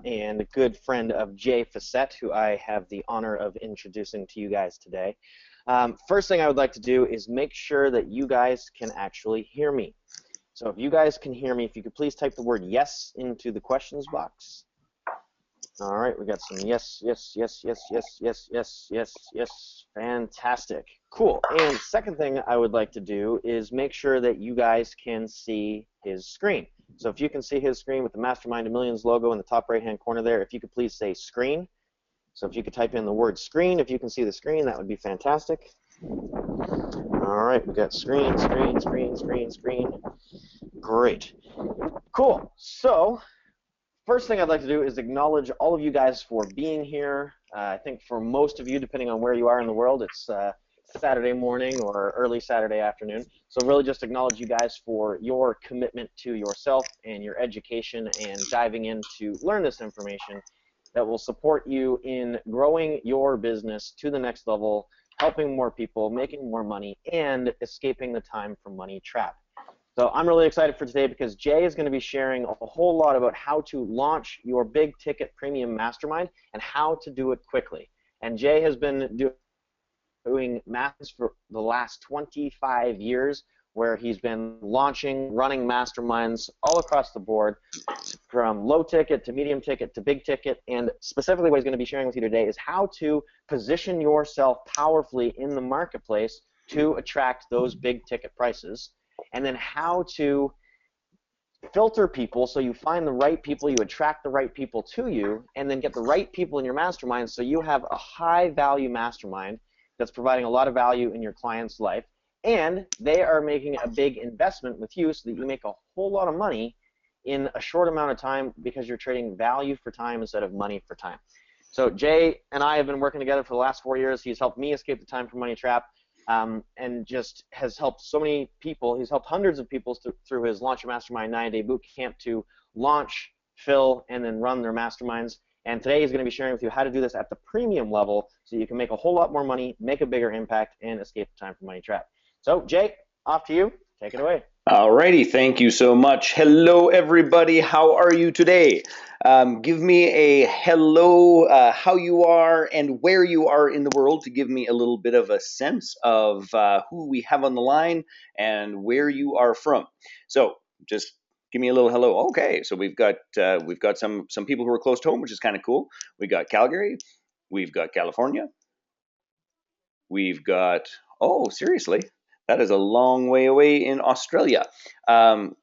and a good friend of Jay Facette, who I have the honor of introducing to you guys today. First thing I would like to do is make sure that you guys can actually hear me. So if you guys can hear me, if you could please type the word yes into the questions box. All right, we got some yes, yes, yes, yes, yes, yes, yes, yes, yes. Fantastic. Cool. And second thing I would like to do is make sure that you guys can see his screen. So if you can see his screen with the Mastermind of Millions logo in the top right-hand corner there, if you could please say screen. So if you could type in the word screen, if you can see the screen, that would be fantastic. All right, we got screen, screen, screen, screen, screen. Great. Cool. So first thing I'd like to do is acknowledge all of you guys for being here. I think for most of you, depending on where you are in the world, it's Saturday morning or early Saturday afternoon. So really just acknowledge you guys for your commitment to yourself and your education and diving in to learn this information that will support you in growing your business to the next level, helping more people, making more money, and escaping the time for money trap. So I'm really excited for today because Jay is going to be sharing a whole lot about how to launch your big ticket premium mastermind and how to do it quickly. And Jay has been doing masterminds for the last 25 years where he's been launching, running masterminds all across the board from low ticket to medium ticket to big ticket. And specifically what he's going to be sharing with you today is how to position yourself powerfully in the marketplace to attract those big ticket prices, and then how to filter people so you find the right people, you attract the right people to you, and then get the right people in your mastermind so you have a high value mastermind that's providing a lot of value in your client's life, and they are making a big investment with you so that you make a whole lot of money in a short amount of time because you're trading value for time instead of money for time. So Jay and I have been working together for the last 4 years. He's helped me escape the time for money trap, and just has helped so many people. He's helped hundreds of people through his Launch Your Mastermind 9-day boot camp to launch, fill, and then run their masterminds. And today he's going to be sharing with you how to do this at the premium level so you can make a whole lot more money, make a bigger impact, and escape the time for money trap. So Jay, off to you. Take it away. Alrighty, thank you so much. Hello, everybody. How are you today? Give me a hello, how you are and where you are in the world to give me a little bit of a sense of who we have on the line and where you are from. So just give me a little hello. Okay, so we've got some people who are close to home, which is kind of cool. We got Calgary, we've got California, we've got seriously, that is a long way away in Australia. Um,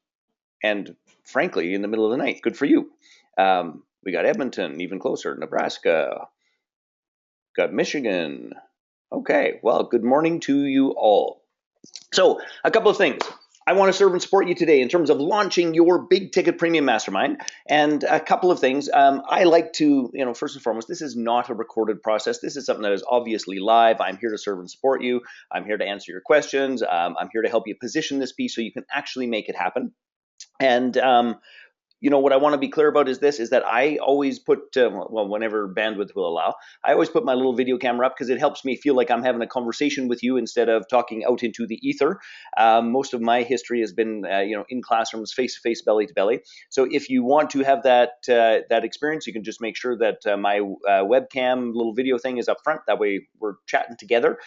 and frankly, in the middle of the night. Good for you. We got Edmonton, even closer, Nebraska, got Michigan. Okay, well, good morning to you all. So, a couple of things. I want to serve and support you today in terms of launching your big ticket premium mastermind. And a couple of things. I like to, first and foremost, this is not a recorded process. This is something that is obviously live. I'm here to serve and support you. I'm here to answer your questions. I'm here to help you position this piece so you can actually make it happen. And what I want to be clear about is this: is that I always put, whenever bandwidth will allow, I always put my little video camera up because it helps me feel like I'm having a conversation with you instead of talking out into the ether. Most of my history has been, in classrooms, face to face, belly to belly. So if you want to have that experience, you can just make sure that my webcam little video thing is up front. That way we're chatting together.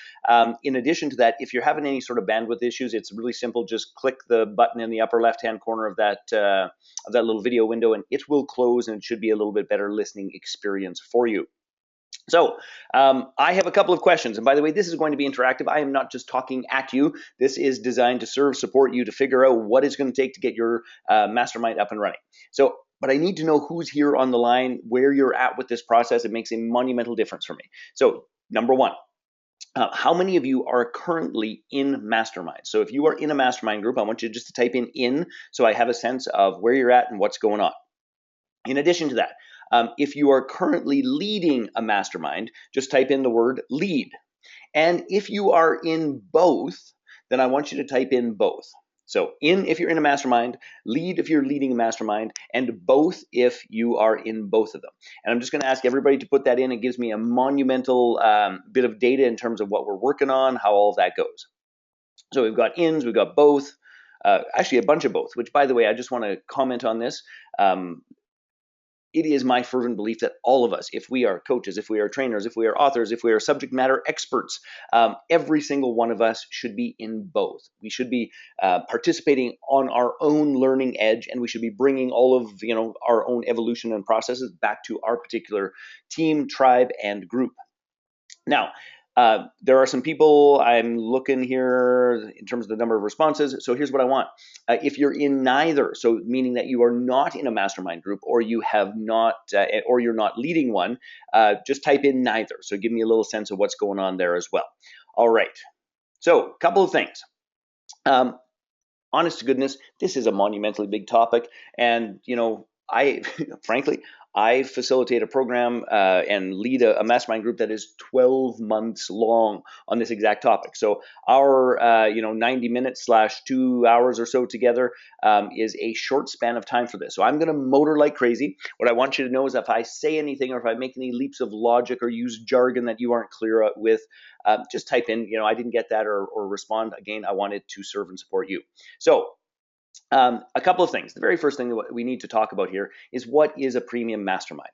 In addition to that, if you're having any sort of bandwidth issues, it's really simple. Just click the button in the upper left-hand corner of that little video window, and it will close, and it should be a little bit better listening experience for you. So I have a couple of questions. And by the way, this is going to be interactive. I am not just talking at you. This is designed to support you to figure out what it's going to take to get your mastermind up and running. But I need to know who's here on the line, where you're at with this process. It makes a monumental difference for me. So number one, how many of you are currently in mastermind? So if you are in a mastermind group, I want you just to type in so I have a sense of where you're at and what's going on. In addition to that, if you are currently leading a mastermind, just type in the word lead. And if you are in both, then I want you to type in both. So if you're in a mastermind, lead if you're leading a mastermind, and both if you are in both of them. And I'm just going to ask everybody to put that in. It gives me a monumental bit of data in terms of what we're working on, how all of that goes. So we've got ins, we've got both, actually a bunch of both, which by the way, I just want to comment on this. it is my fervent belief that all of us, if we are coaches, if we are trainers, if we are authors, if we are subject matter experts, every single one of us should be in both. We should be participating on our own learning edge, and we should be bringing all of our own evolution and processes back to our particular team, tribe, and group. Now, there are some people I'm looking here in terms of the number of responses. So here's what I want. If you're in neither, so meaning that you are not in a mastermind group, or you have not, or you're not leading one, just type in neither. So give me a little sense of what's going on there as well. All right. So a couple of things. Honest to goodness, this is a monumentally big topic, and I frankly, I facilitate a program and lead a mastermind group that is 12 months long on this exact topic. So our 90 minutes / 2 hours or so together is a short span of time for this. So I'm going to motor like crazy. What I want you to know is if I say anything, or if I make any leaps of logic or use jargon that you aren't clear with, just type in, I didn't get that, or respond. Again, I wanted to serve and support you. So a couple of things. The very first thing that we need to talk about here is, what is a premium mastermind?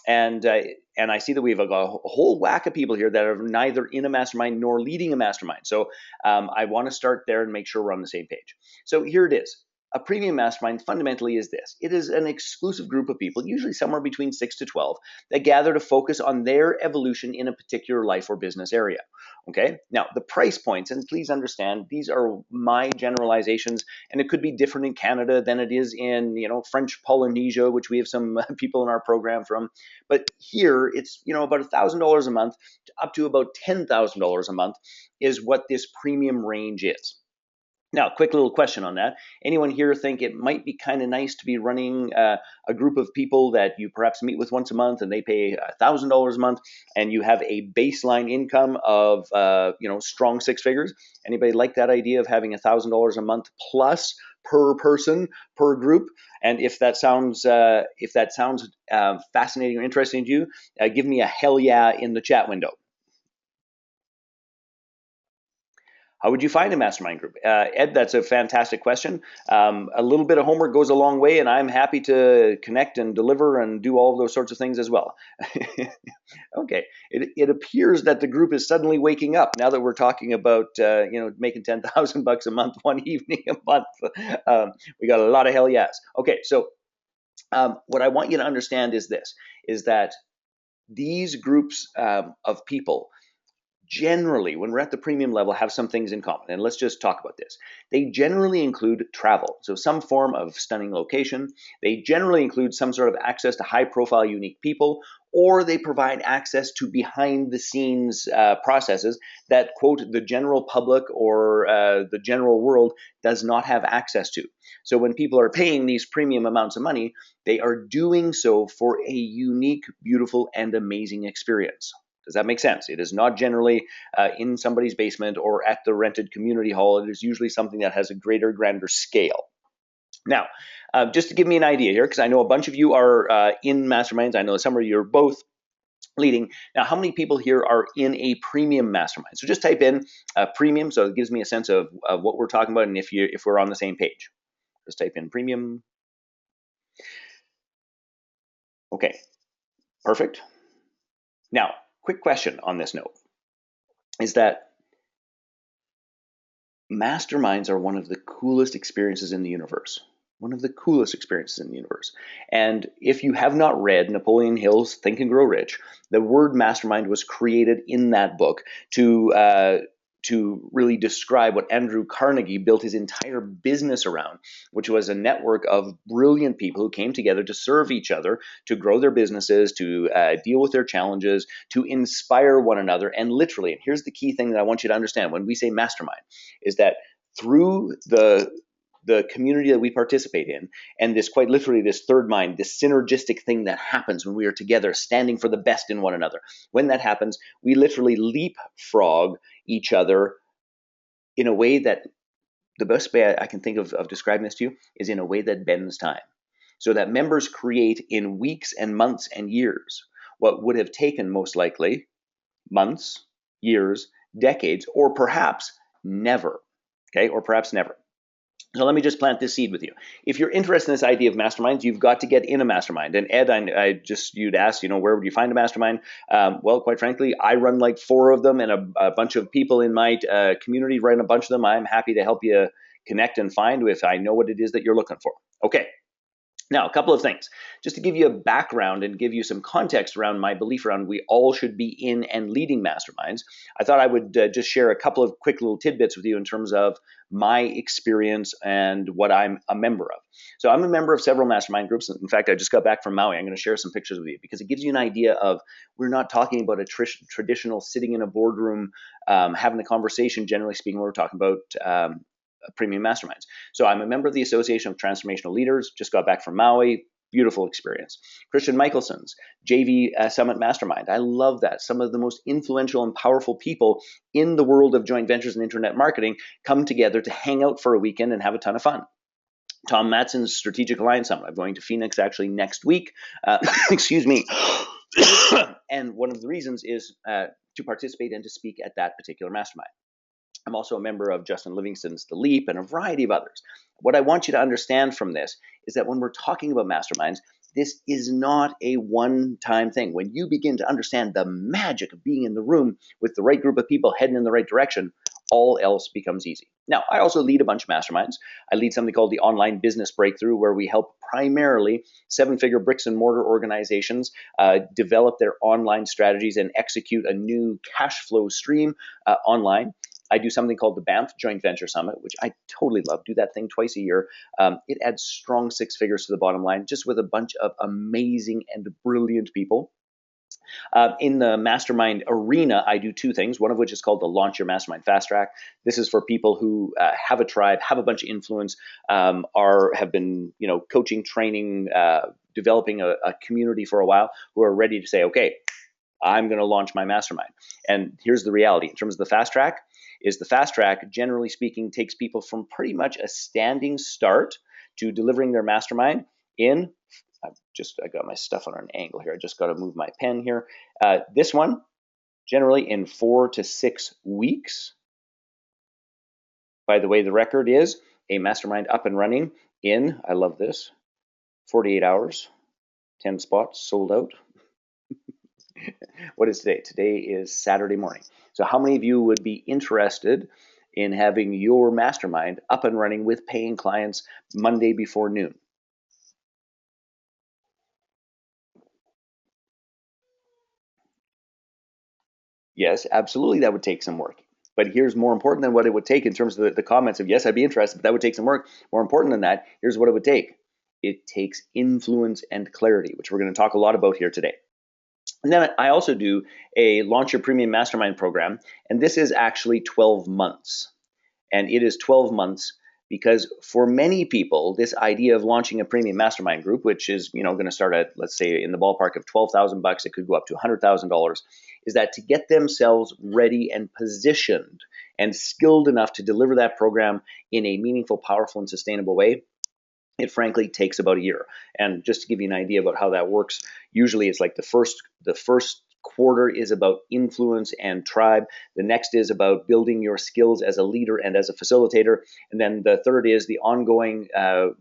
And I see that we've got a whole whack of people here that are neither in a mastermind nor leading a mastermind. So I want to start there and make sure we're on the same page. So here it is. A premium mastermind fundamentally is this. It is an exclusive group of people, usually somewhere between 6 to 12, that gather to focus on their evolution in a particular life or business area. Okay. Now, the price points, and please understand, these are my generalizations, and it could be different in Canada than it is in, French Polynesia, which we have some people in our program from. But here, it's, about $1,000 a month up to about $10,000 a month is what this premium range is. Now, quick little question on that. Anyone here think it might be kind of nice to be running a group of people that you perhaps meet with once a month, and they pay $1,000 a month, and you have a baseline income of strong 6 figures? Anybody like that idea of having $1,000 a month plus per person per group? And if that sounds fascinating or interesting to you, give me a hell yeah in the chat window. How would you find a mastermind group? Ed, that's a fantastic question. A little bit of homework goes a long way, and I'm happy to connect and deliver and do all of those sorts of things as well. Okay, it appears that the group is suddenly waking up now that we're talking about making $10,000 a month, one evening a month. We got a lot of hell yes. Okay, so what I want you to understand is this: is that these groups of people, generally, when we're at the premium level, have some things in common. And let's just talk about this. They generally include travel, so some form of stunning location. They generally include some sort of access to high-profile, unique people, or they provide access to behind-the-scenes processes that, quote, the general public or the general world does not have access to. So when people are paying these premium amounts of money, they are doing so for a unique, beautiful, and amazing experience. Does that make sense? It is not generally in somebody's basement or at the rented community hall. It is usually something that has a greater, grander scale. Now, just to give me an idea here, because I know a bunch of you are in masterminds. I know some of you are both leading. Now, how many people here are in a premium mastermind? So just type in premium, so it gives me a sense of what we're talking about and if we're on the same page. Just type in premium. Okay, perfect. Now, quick question on this note is that masterminds are one of the coolest experiences in the universe. One of the coolest experiences in the universe. And if you have not read Napoleon Hill's Think and Grow Rich, the word mastermind was created in that book to really describe what Andrew Carnegie built his entire business around, which was a network of brilliant people who came together to serve each other, to grow their businesses, to deal with their challenges, to inspire one another. And literally, and here's the key thing that I want you to understand when we say mastermind, is that through the community that we participate in, and this quite literally, this third mind, this synergistic thing that happens when we are together standing for the best in one another. When that happens, we literally leapfrog each other in a way that, the best way I can think of describing this to you is in a way that bends time. So that members create in weeks and months and years what would have taken most likely months, years, decades, or perhaps never. Okay, or perhaps never. So let me just plant this seed with you. If you're interested in this idea of masterminds, you've got to get in a mastermind. And Ed, you'd asked, where would you find a mastermind? Well, quite frankly, I run like 4 of them, and a bunch of people in my community run a bunch of them. I'm happy to help you connect and find if I know what it is that you're looking for. Okay. Now, a couple of things, just to give you a background and give you some context around my belief around we all should be in and leading masterminds. I thought I would just share a couple of quick little tidbits with you in terms of my experience and what I'm a member of. So I'm a member of several mastermind groups. In fact, I just got back from Maui. I'm going to share some pictures with you because it gives you an idea of we're not talking about a traditional sitting in a boardroom, having a conversation, generally speaking, we're talking about premium masterminds. So I'm a member of the Association of Transformational Leaders, just got back from Maui, beautiful experience. Christian Michelson's JV Summit Mastermind. I love that. Some of the most influential and powerful people in the world of joint ventures and internet marketing come together to hang out for a weekend and have a ton of fun. Tom Matson's Strategic Alliance Summit. I'm going to Phoenix actually next week. Excuse me. And one of the reasons is to participate and to speak at that particular mastermind. I'm also a member of Justin Livingston's The Leap and a variety of others. What I want you to understand from this is that when we're talking about masterminds, this is not a one-time thing. When you begin to understand the magic of being in the room with the right group of people heading in the right direction, all else becomes easy. Now, I also lead a bunch of masterminds. I lead something called the Online Business Breakthrough, where we help primarily 7-figure bricks and mortar organizations develop their online strategies and execute a new cash flow stream online. I do something called the Banff Joint Venture Summit, which I totally love. Do that thing twice a year. It adds strong 6 figures to the bottom line, just with a bunch of amazing and brilliant people. In the mastermind arena, I do 2 things, one of which is called the Launch Your Mastermind Fast Track. This is for people who have a tribe, have a bunch of influence, have been coaching, training, developing a community for a while, who are ready to say, okay, I'm going to launch my mastermind. And here's the reality in terms of the fast track. The fast track, generally speaking, takes people from pretty much a standing start to delivering their mastermind in, I got my stuff on an angle here. I just got to move my pen here. This one, generally in 4 to 6 weeks. By the way, the record is a mastermind up and running in, I love this, 48 hours, 10 spots sold out. What is today? Today is Saturday morning. So how many of you would be interested in having your mastermind up and running with paying clients Monday before noon? Yes, absolutely, that would take some work. But here's more important than what it would take in terms of the comments of, yes, I'd be interested, but that would take some work. More important than that, here's what it would take. It takes influence and clarity, which we're going to talk a lot about here today. And then I also do a Launch Your Premium Mastermind program, and this is actually 12 months. And it is 12 months because for many people, this idea of launching a premium mastermind group, which is going to start at, let's say, in the ballpark of $12,000, it could go up to $100,000, is that to get themselves ready and positioned and skilled enough to deliver that program in a meaningful, powerful, and sustainable way, it frankly takes about a year. And just to give you an idea about how that works, usually it's like the first quarter is about influence and tribe. The next is about building your skills as a leader and as a facilitator. And then the third is the ongoing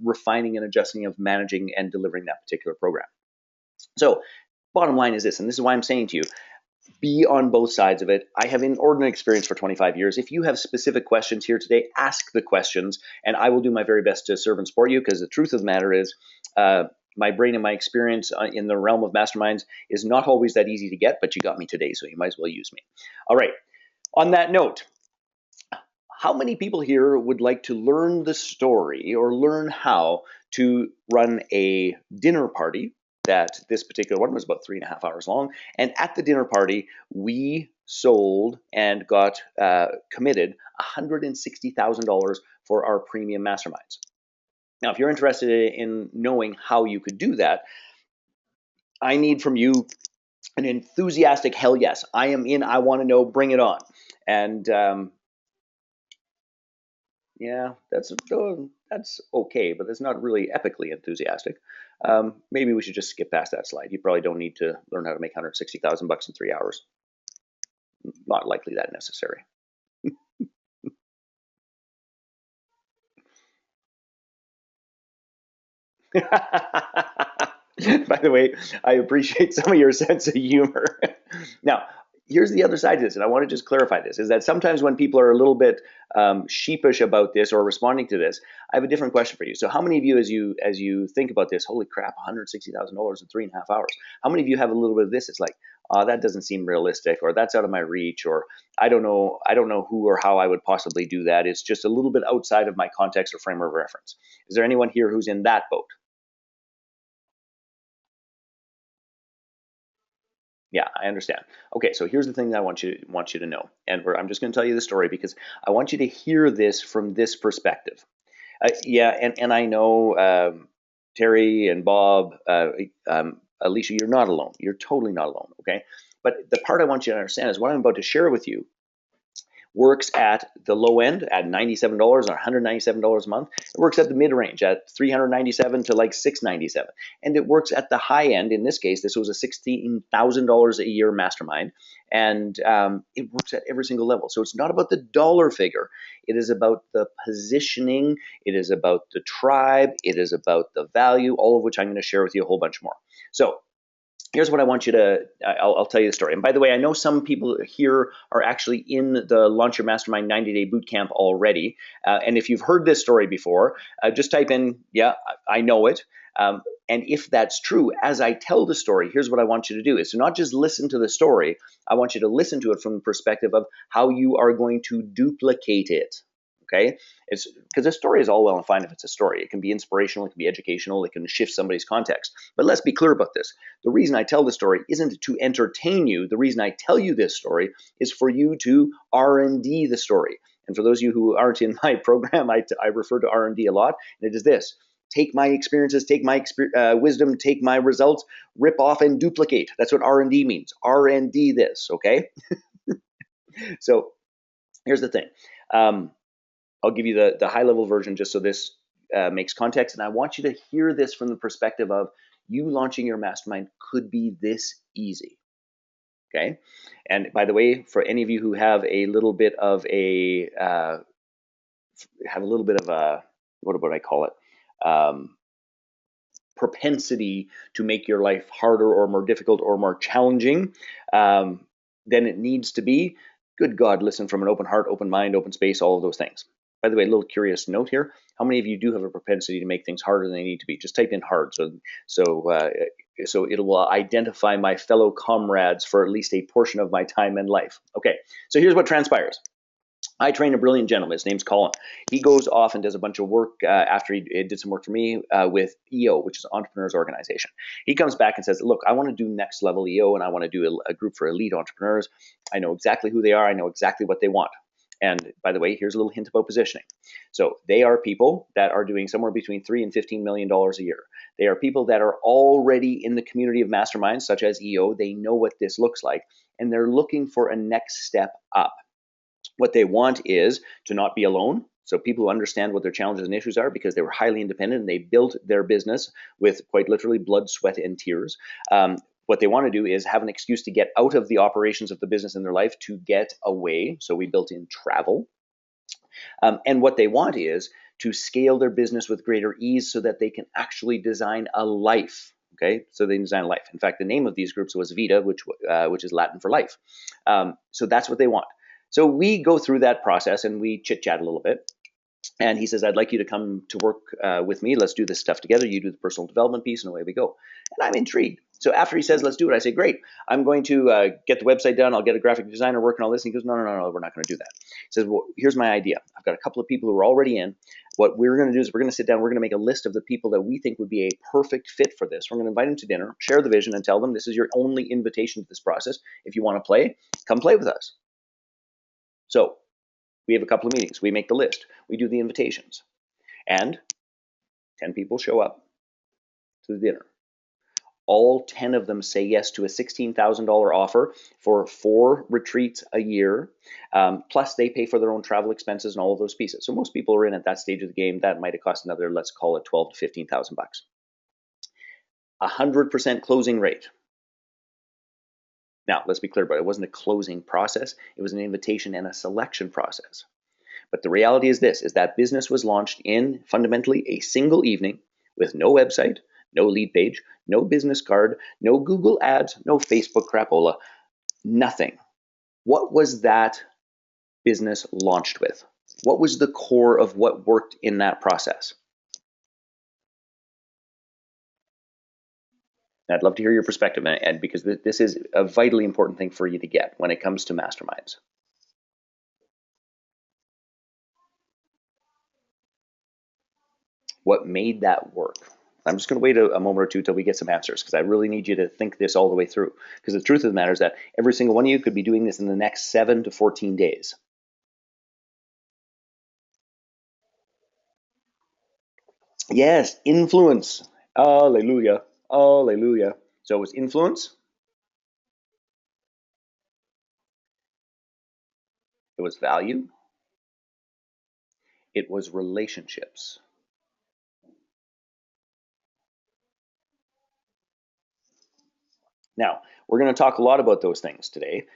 refining and adjusting of managing and delivering that particular program. So bottom line is this, and this is why I'm saying to you, be on both sides of it. I have inordinate experience for 25 years. If you have specific questions here today, ask the questions, and I will do my very best to serve and support you, because the truth of the matter is my brain and my experience in the realm of masterminds is not always that easy to get, but you got me today, so you might as well use me. All right. On that note, how many people here would like to learn the story or learn how to run a dinner party? That this particular one was about 3.5 hours long. And at the dinner party, we sold and got committed $160,000 for our premium masterminds. Now, if you're interested in knowing how you could do that, I need from you an enthusiastic hell yes. I am in, I want to know, bring it on. And yeah, that's okay, but that's not really epically enthusiastic. Maybe we should just skip past that slide. You probably don't need to learn how to make $160,000 in 3 hours. Not likely that necessary. By the way, I appreciate some of your sense of humor. Now, here's the other side to this, and I want to just clarify this, is that sometimes when people are a little bit sheepish about this or responding to this, I have a different question for you. So how many of you, as you think about this, holy crap, $160,000 in 3.5 hours, how many of you have a little bit of this? It's like, that doesn't seem realistic, or that's out of my reach, or I don't know who or how I would possibly do that. It's just a little bit outside of my context or frame of reference. Is there anyone here who's in that boat? Yeah, I understand. Okay, so here's the thing that I want you to know, and I'm just going to tell you the story because I want you to hear this from this perspective. Yeah, and I know Terry and Bob, Alicia, you're not alone. You're totally not alone. Okay, but the part I want you to understand is what I'm about to share with you works at the low end at $97 or $197 a month. It works at the mid range at $397 to like $697, and it works at the high end. In this case, this was a $16,000 a year mastermind, and it works at every single level. So it's not about the dollar figure. It is about the positioning. It is about the tribe. It is about the value. All of which I'm going to share with you a whole bunch more. So here's what I want you to, I'll tell you the story. And by the way, I know some people here are actually in the Launch Your Mastermind 90-day bootcamp already. And if you've heard this story before, just type in, yeah, I know it. And if that's true, as I tell the story, here's what I want you to do is to not just listen to the story, I want you to listen to it from the perspective of how you are going to duplicate it. Okay, it's because a story is all well and fine if it's a story. It can be inspirational, it can be educational, it can shift somebody's context. But let's be clear about this. The reason I tell the story isn't to entertain you. The reason I tell you this story is for you to R&D the story. And for those of you who aren't in my program, I refer to R&D a lot, and it is this. Take my experiences, take my wisdom, take my results, rip off and duplicate. That's what R&D means. R&D this, okay? So here's the thing. I'll give you the high level version just so this makes context. And I want you to hear this from the perspective of you launching your mastermind could be this easy. Okay. And by the way, for any of you who have a little bit of a, what would I call it? Propensity to make your life harder or more difficult or more challenging than it needs to be. Good God, listen from an open heart, open mind, open space, all of those things. By the way, a little curious note here. How many of you do have a propensity to make things harder than they need to be? Just type in hard. So it will identify my fellow comrades for at least a portion of my time and life. Okay, so here's what transpires. I train a brilliant gentleman. His name's Colin. He goes off and does a bunch of work after he did some work for me with EO, which is an entrepreneurs organization. He comes back and says, look, I want to do next level EO and I want to do a group for elite entrepreneurs. I know exactly who they are. I know exactly what they want. And by the way, here's a little hint about positioning. So they are people that are doing somewhere between $3 and $15 million a year. They are people that are already in the community of masterminds, such as EO. They know what this looks like, and they're looking for a next step up. What they want is to not be alone. So people who understand what their challenges and issues are because they were highly independent and they built their business with quite literally blood, sweat, and tears. What they want to do is have an excuse to get out of the operations of the business in their life to get away. So we built in travel. And what they want is to scale their business with greater ease so that they can actually design a life. Okay, so they design a life. In fact, the name of these groups was Vita, which is Latin for life. So that's what they want. So we go through that process and we chit chat a little bit. And he says, I'd like you to come to work with me. Let's do this stuff together. You do the personal development piece and away we go. And I'm intrigued. So after he says, let's do it, I say, great. I'm going to get the website done. I'll get a graphic designer working on this. And he goes, no, we're not going to do that. He says, well, here's my idea. I've got a couple of people who are already in. What we're going to do is we're going to sit down. We're going to make a list of the people that we think would be a perfect fit for this. We're going to invite them to dinner, share the vision, and tell them this is your only invitation to this process. If you want to play, come play with us. So we have a couple of meetings. We make the list. We do the invitations. And 10 people show up to the dinner. All 10 of them say yes to a $16,000 offer for 4 retreats a year. Plus, they pay for their own travel expenses and all of those pieces. So most people are in at that stage of the game. That might have cost another, let's call it $12,000 to $15,000. 100% closing rate. Now, let's be clear about it. It wasn't a closing process. It was an invitation and a selection process. But the reality is this, is that business was launched in fundamentally a single evening with no website, no lead page, no business card, no Google ads, no Facebook crapola, nothing. What was that business launched with? What was the core of what worked in that process? I'd love to hear your perspective, and because this is a vitally important thing for you to get when it comes to masterminds. What made that work? I'm just going to wait a moment or two till we get some answers, because I really need you to think this all the way through. Because the truth of the matter is that every single one of you could be doing this in the next 7 to 14 days. Yes, influence. Hallelujah. Hallelujah. So it was influence. It was value. It was relationships. Now, we're going to talk a lot about those things today.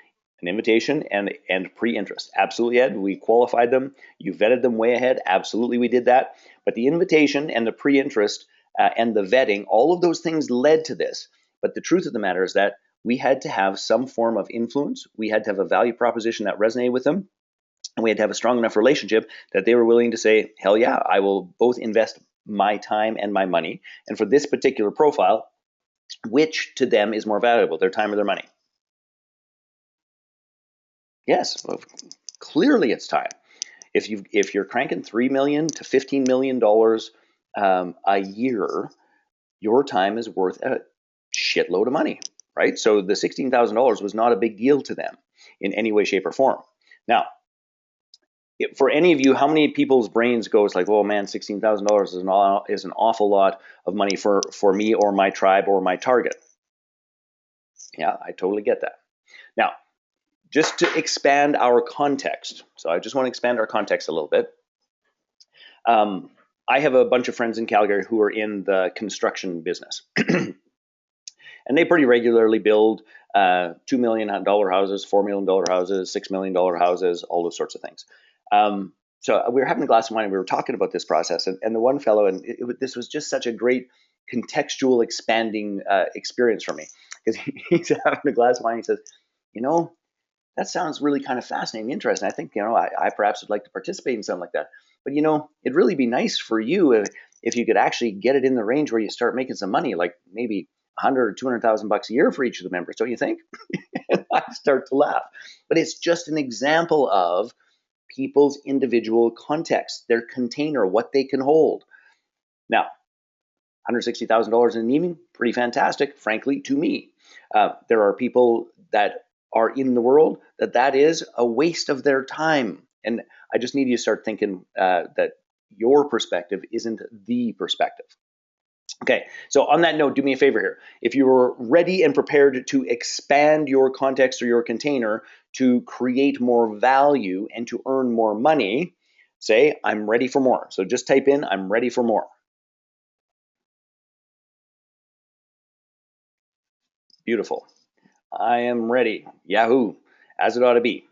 An invitation and pre-interest. Absolutely, Ed. We qualified them. You vetted them way ahead. Absolutely, we did that. But the invitation and the pre-interest and the vetting, all of those things led to this. But the truth of the matter is that we had to have some form of influence. We had to have a value proposition that resonated with them. And we had to have a strong enough relationship that they were willing to say, hell yeah, I will both invest my time and my money. And for this particular profile, which to them is more valuable, their time or their money? Yes, well, clearly it's time. If you're cranking $3 million to $15 million a year, your time is worth a shitload of money, right? So the $16,000 was not a big deal to them in any way, shape, or form. Now, for any of you, how many people's brains goes like, "Oh man, $16,000 is an awful lot of money for me or my tribe or my target"? Yeah, I totally get that. Now, just to expand our context, so I just want to expand our context a little bit. I have a bunch of friends in Calgary who are in the construction business, and they pretty regularly build $2 million houses, $4 million houses, $6 million houses, all those sorts of things. So we were having a glass of wine and we were talking about this process, and the one fellow, and this was just such a great contextual expanding experience for me, because he's having a glass of wine. He says, you know, that sounds really kind of fascinating, interesting. I think, I perhaps would like to participate in something like that. But, it'd really be nice for you if you could actually get it in the range where you start making some money, like maybe 100 or 200,000 bucks a year for each of the members, don't you think? And I start to laugh. But it's just an example of people's individual context, their container, what they can hold. Now, $160,000 in an evening, pretty fantastic, frankly, to me. There are people that are in the world that is a waste of their time. And I just need you to start thinking that your perspective isn't the perspective. Okay, so on that note, do me a favor here. If you're ready and prepared to expand your context or your container to create more value and to earn more money, say, I'm ready for more. So just type in, I'm ready for more. Beautiful. I am ready. Yahoo, as it ought to be.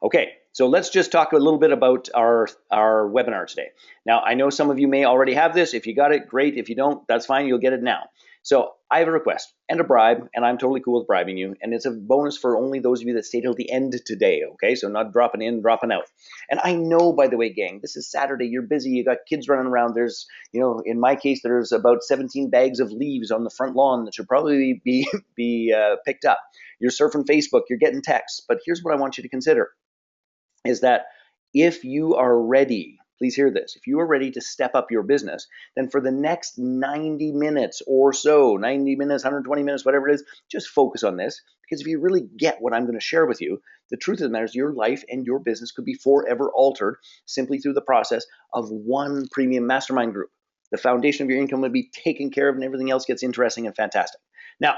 Okay, so let's just talk a little bit about our webinar today. Now, I know some of you may already have this. If you got it, great. If you don't, that's fine. You'll get it now. So I have a request and a bribe, and I'm totally cool with bribing you. And it's a bonus for only those of you that stay till the end today, okay? So not dropping in, dropping out. And I know, by the way, gang, this is Saturday. You're busy. You got kids running around. There's, in my case, there's about 17 bags of leaves on the front lawn that should probably be picked up. You're surfing Facebook. You're getting texts. But here's what I want you to consider. Is that if you are ready, please hear this, if you are ready to step up your business, then for the next 90 minutes or so, 90 minutes, 120 minutes, whatever it is, just focus on this. Because if you really get what I'm going to share with you, the truth of the matter is your life and your business could be forever altered simply through the process of one premium mastermind group. The foundation of your income would be taken care of and everything else gets interesting and fantastic. Now,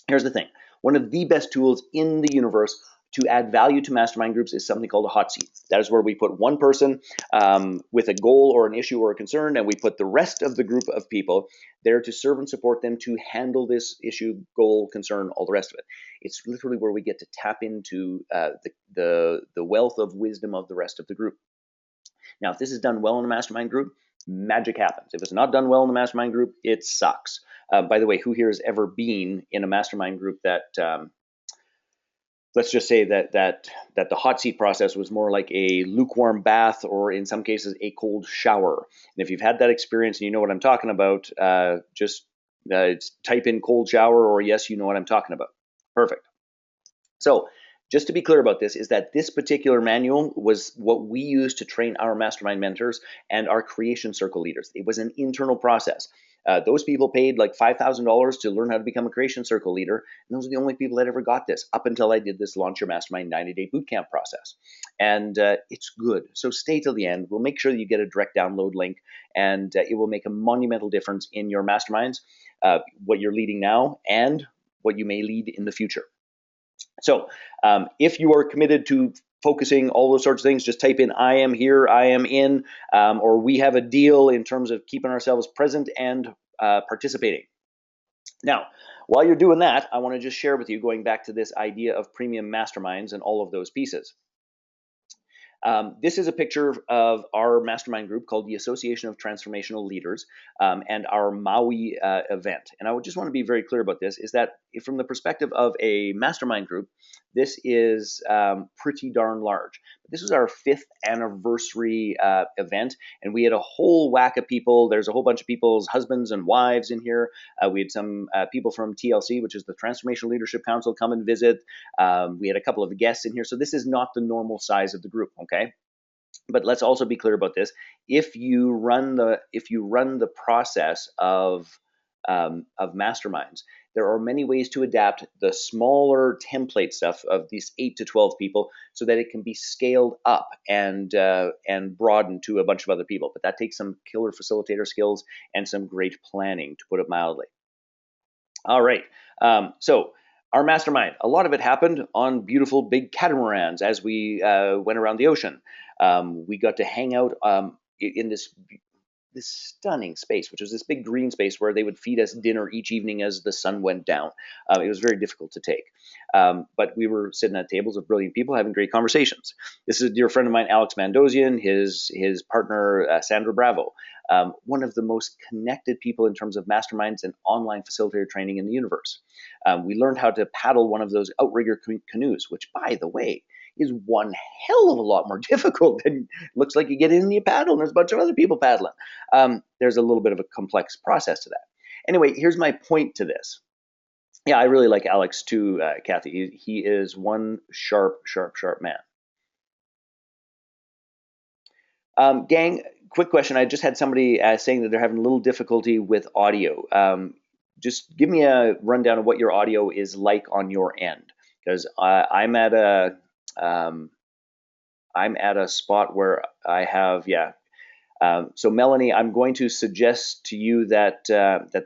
here's the thing. One of the best tools in the universe to add value to mastermind groups is something called a hot seat. That is where we put one person with a goal or an issue or a concern, and we put the rest of the group of people there to serve and support them to handle this issue, goal, concern, all the rest of it. It's literally where we get to tap into the wealth of wisdom of the rest of the group. Now, if this is done well in a mastermind group, magic happens. If it's not done well in the mastermind group, it sucks. By the way, who here has ever been in a mastermind group that let's just say that the hot seat process was more like a lukewarm bath, or in some cases a cold shower? And if you've had that experience and you know what I'm talking about, just type in cold shower, or yes, you know what I'm talking about. Perfect. So just to be clear about this, is that this particular manual was what we used to train our mastermind mentors and our creation circle leaders. It was an internal process. Those people paid like $5,000 to learn how to become a creation circle leader, and those are the only people that ever got this up until I did this Launch Your Mastermind 90-day bootcamp process. And it's good. So stay till the end. We'll make sure that you get a direct download link, and it will make a monumental difference in your masterminds, what you're leading now and what you may lead in the future. So if you are committed to focusing all those sorts of things, just type in I am here, I am in, or we have a deal in terms of keeping ourselves present and participating. Now, while you're doing that, I want to just share with you, going back to this idea of premium masterminds and all of those pieces. This is a picture of our mastermind group called the Association of Transformational Leaders, and our Maui event. And I would just want to be very clear about this, is that from the perspective of a mastermind group, this is pretty darn large. This was our 5th anniversary event, and we had a whole whack of people. There's a whole bunch of people's husbands and wives in here. We had some people from TLC, which is the Transformational Leadership Council, come and visit. We had a couple of guests in here. So this is not the normal size of the group, okay? But let's also be clear about this. If you run the process of masterminds, there are many ways to adapt the smaller template stuff of these 8 to 12 people so that it can be scaled up and broadened to a bunch of other people. But that takes some killer facilitator skills and some great planning, to put it mildly. All right. So our mastermind, a lot of it happened on beautiful big catamarans as we went around the ocean. We got to hang out in this stunning space, which was this big green space where they would feed us dinner each evening as the sun went down. It was very difficult to take. But we were sitting at tables of brilliant people having great conversations. This is a dear friend of mine, Alex Mandozian, his partner, Sandra Bravo, one of the most connected people in terms of masterminds and online facilitator training in the universe. We learned how to paddle one of those outrigger canoes, which, by the way, is one hell of a lot more difficult than looks like. You get in and you paddle, and there's a bunch of other people paddling. There's a little bit of a complex process to that. Anyway, here's my point to this. Yeah, I really like Alex too, Kathy. He is one sharp man. Gang, quick question. I just had somebody saying that they're having a little difficulty with audio. Just give me a rundown of what your audio is like on your end, because I'm at a spot where I have, so Melanie, I'm going to suggest to you that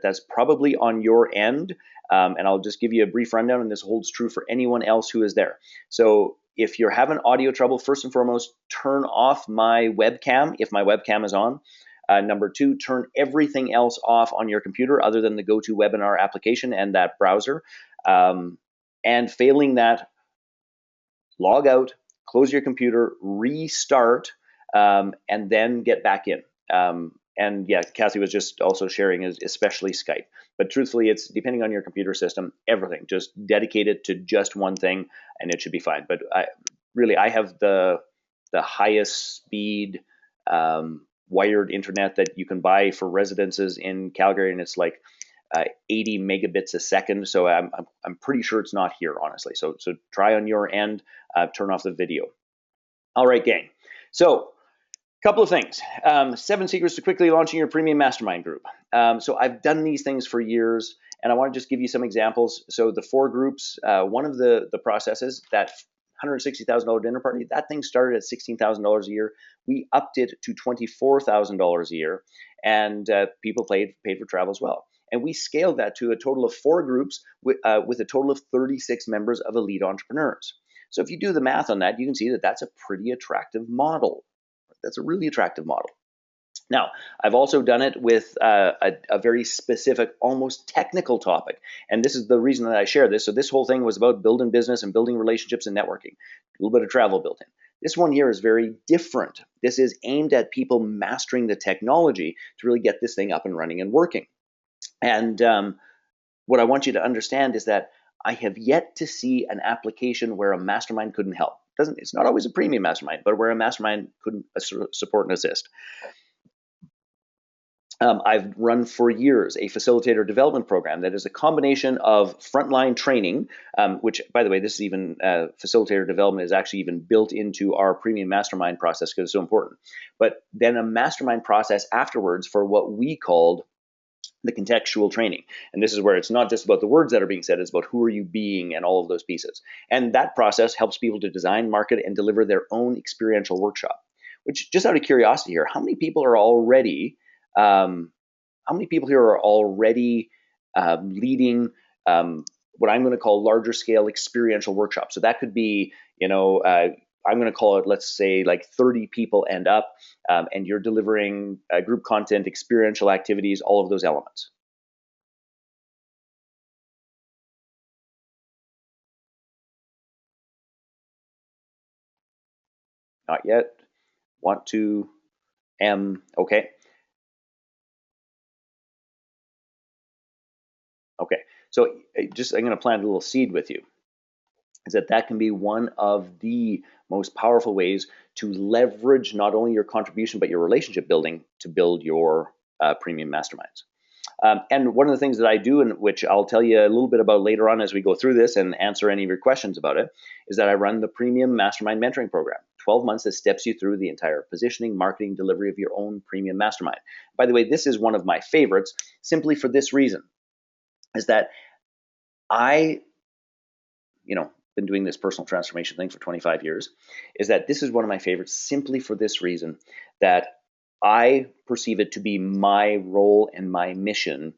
that's probably on your end, and I'll just give you a brief rundown, and this holds true for anyone else who is there. So if you're having audio trouble, first and foremost, turn off my webcam if my webcam is on. Number 2, turn everything else off on your computer other than the GoToWebinar application and that browser. And failing that, log out, close your computer, restart, and then get back in. And yeah, Kathy was just also sharing, especially Skype. But truthfully, it's depending on your computer system, everything. Just dedicate it to just one thing, and it should be fine. But I have the highest speed wired internet that you can buy for residences in Calgary, and it's like 80 megabits a second. So I'm pretty sure it's not here, honestly. So try on your end, turn off the video. All right, gang. So a couple of things. 7 secrets to quickly launching your premium mastermind group. So I've done these things for years, and I want to just give you some examples. So the 4 groups, one of the processes, that $160,000 dinner party, that thing started at $16,000 a year. We upped it to $24,000 a year, and people paid for travel as well. And we scaled that to a total of 4 groups with a total of 36 members of elite entrepreneurs. So if you do the math on that, you can see that that's a pretty attractive model. That's a really attractive model. Now, I've also done it with a very specific, almost technical topic. And this is the reason that I share this. So this whole thing was about building business and building relationships and networking. A little bit of travel built in. This one here is very different. This is aimed at people mastering the technology to really get this thing up and running and working. And what I want you to understand is that I have yet to see an application where a mastermind couldn't help. It's not always a premium mastermind, but where a mastermind couldn't support and assist. I've run for years a facilitator development program that is a combination of frontline training, which, by the way, this is even facilitator development is actually even built into our premium mastermind process because it's so important. But then a mastermind process afterwards for what we called the contextual training. And this is where it's not just about the words that are being said, it's about who are you being and all of those pieces. And that process helps people to design, market, and deliver their own experiential workshop. Which, just out of curiosity here, how many people are already leading what I'm going to call larger scale experiential workshops? So that could be, I'm going to call it, let's say, like 30 people and up, and you're delivering group content, experiential activities, all of those elements. Not yet. Want to, okay. Okay, so I'm going to plant a little seed with you, is that can be one of the most powerful ways to leverage not only your contribution, but your relationship building to build your premium masterminds. And one of the things that I do, and which I'll tell you a little bit about later on as we go through this and answer any of your questions about it, is that I run the Premium Mastermind Mentoring Program. 12 months that steps you through the entire positioning, marketing, delivery of your own premium mastermind. By the way, this is one of my favorites simply for this reason, is that I, been doing this personal transformation thing for 25 years, is that this is one of my favorites simply for this reason, that I perceive it to be my role and my mission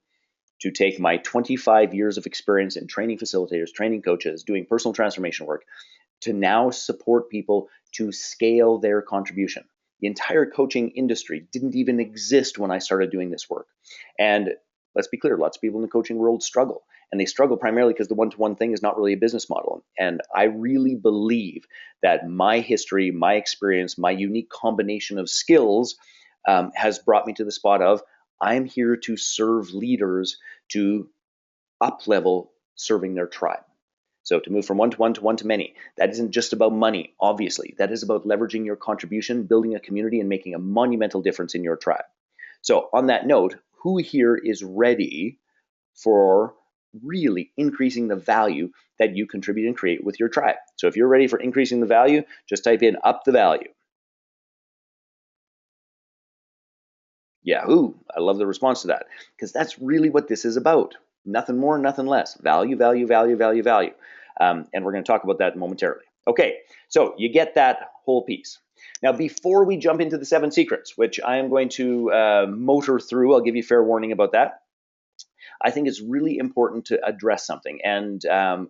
to take my 25 years of experience in training facilitators, training coaches, doing personal transformation work, to now support people to scale their contribution. The entire coaching industry didn't even exist when I started doing this work. And let's be clear, lots of people in the coaching world struggle. And they struggle primarily because the one-to-one thing is not really a business model. And I really believe that my history, my experience, my unique combination of skills has brought me to the spot of I'm here to serve leaders to up-level serving their tribe. So to move from one-to-one to one-to-many, that isn't just about money, obviously. That is about leveraging your contribution, building a community, and making a monumental difference in your tribe. So on that note, who here is ready for really increasing the value that you contribute and create with your tribe? So if you're ready for increasing the value, just type in up the value. Yahoo! I love the response to that, because that's really what this is about. Nothing more, nothing less. Value, value, value, value, value. And we're going to talk about that momentarily. Okay, so you get that whole piece. Now, before we jump into the 7 secrets, which I am going to motor through, I'll give you fair warning about that. I think it's really important to address something. And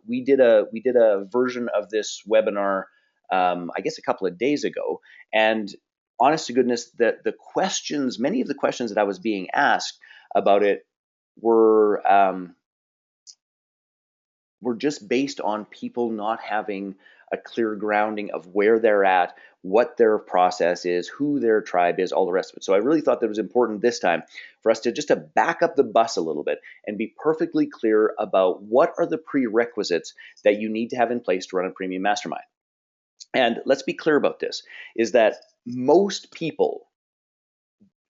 we did a version of this webinar, I guess a couple of days ago. And honest to goodness, many of the questions that I was being asked about it were just based on people not having a clear grounding of where they're at, what their process is, who their tribe is, all the rest of it. So I really thought that it was important this time for us to back up the bus a little bit and be perfectly clear about what are the prerequisites that you need to have in place to run a premium mastermind. And let's be clear about this, is that most people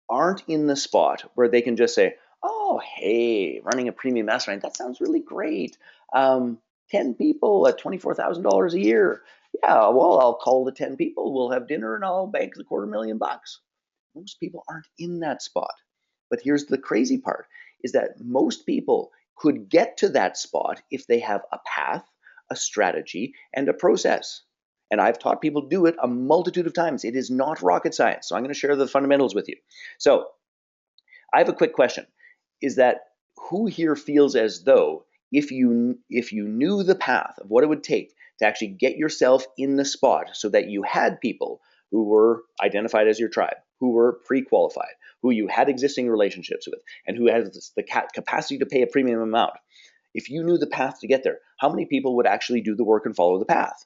aren't in the spot where they can just say, oh, hey, running a premium mastermind, that sounds really great. 10 people at $24,000 a year. Yeah, well, I'll call the 10 people, we'll have dinner, and I'll bank the $250,000. Most people aren't in that spot. But here's the crazy part, is that most people could get to that spot if they have a path, a strategy, and a process. And I've taught people do it a multitude of times. It is not rocket science. So I'm going to share the fundamentals with you. So I have a quick question, is that who here feels as though if you knew the path of what it would take to actually get yourself in the spot so that you had people who were identified as your tribe, who were pre-qualified, who you had existing relationships with, and who had the capacity to pay a premium amount, if you knew the path to get there, how many people would actually do the work and follow the path?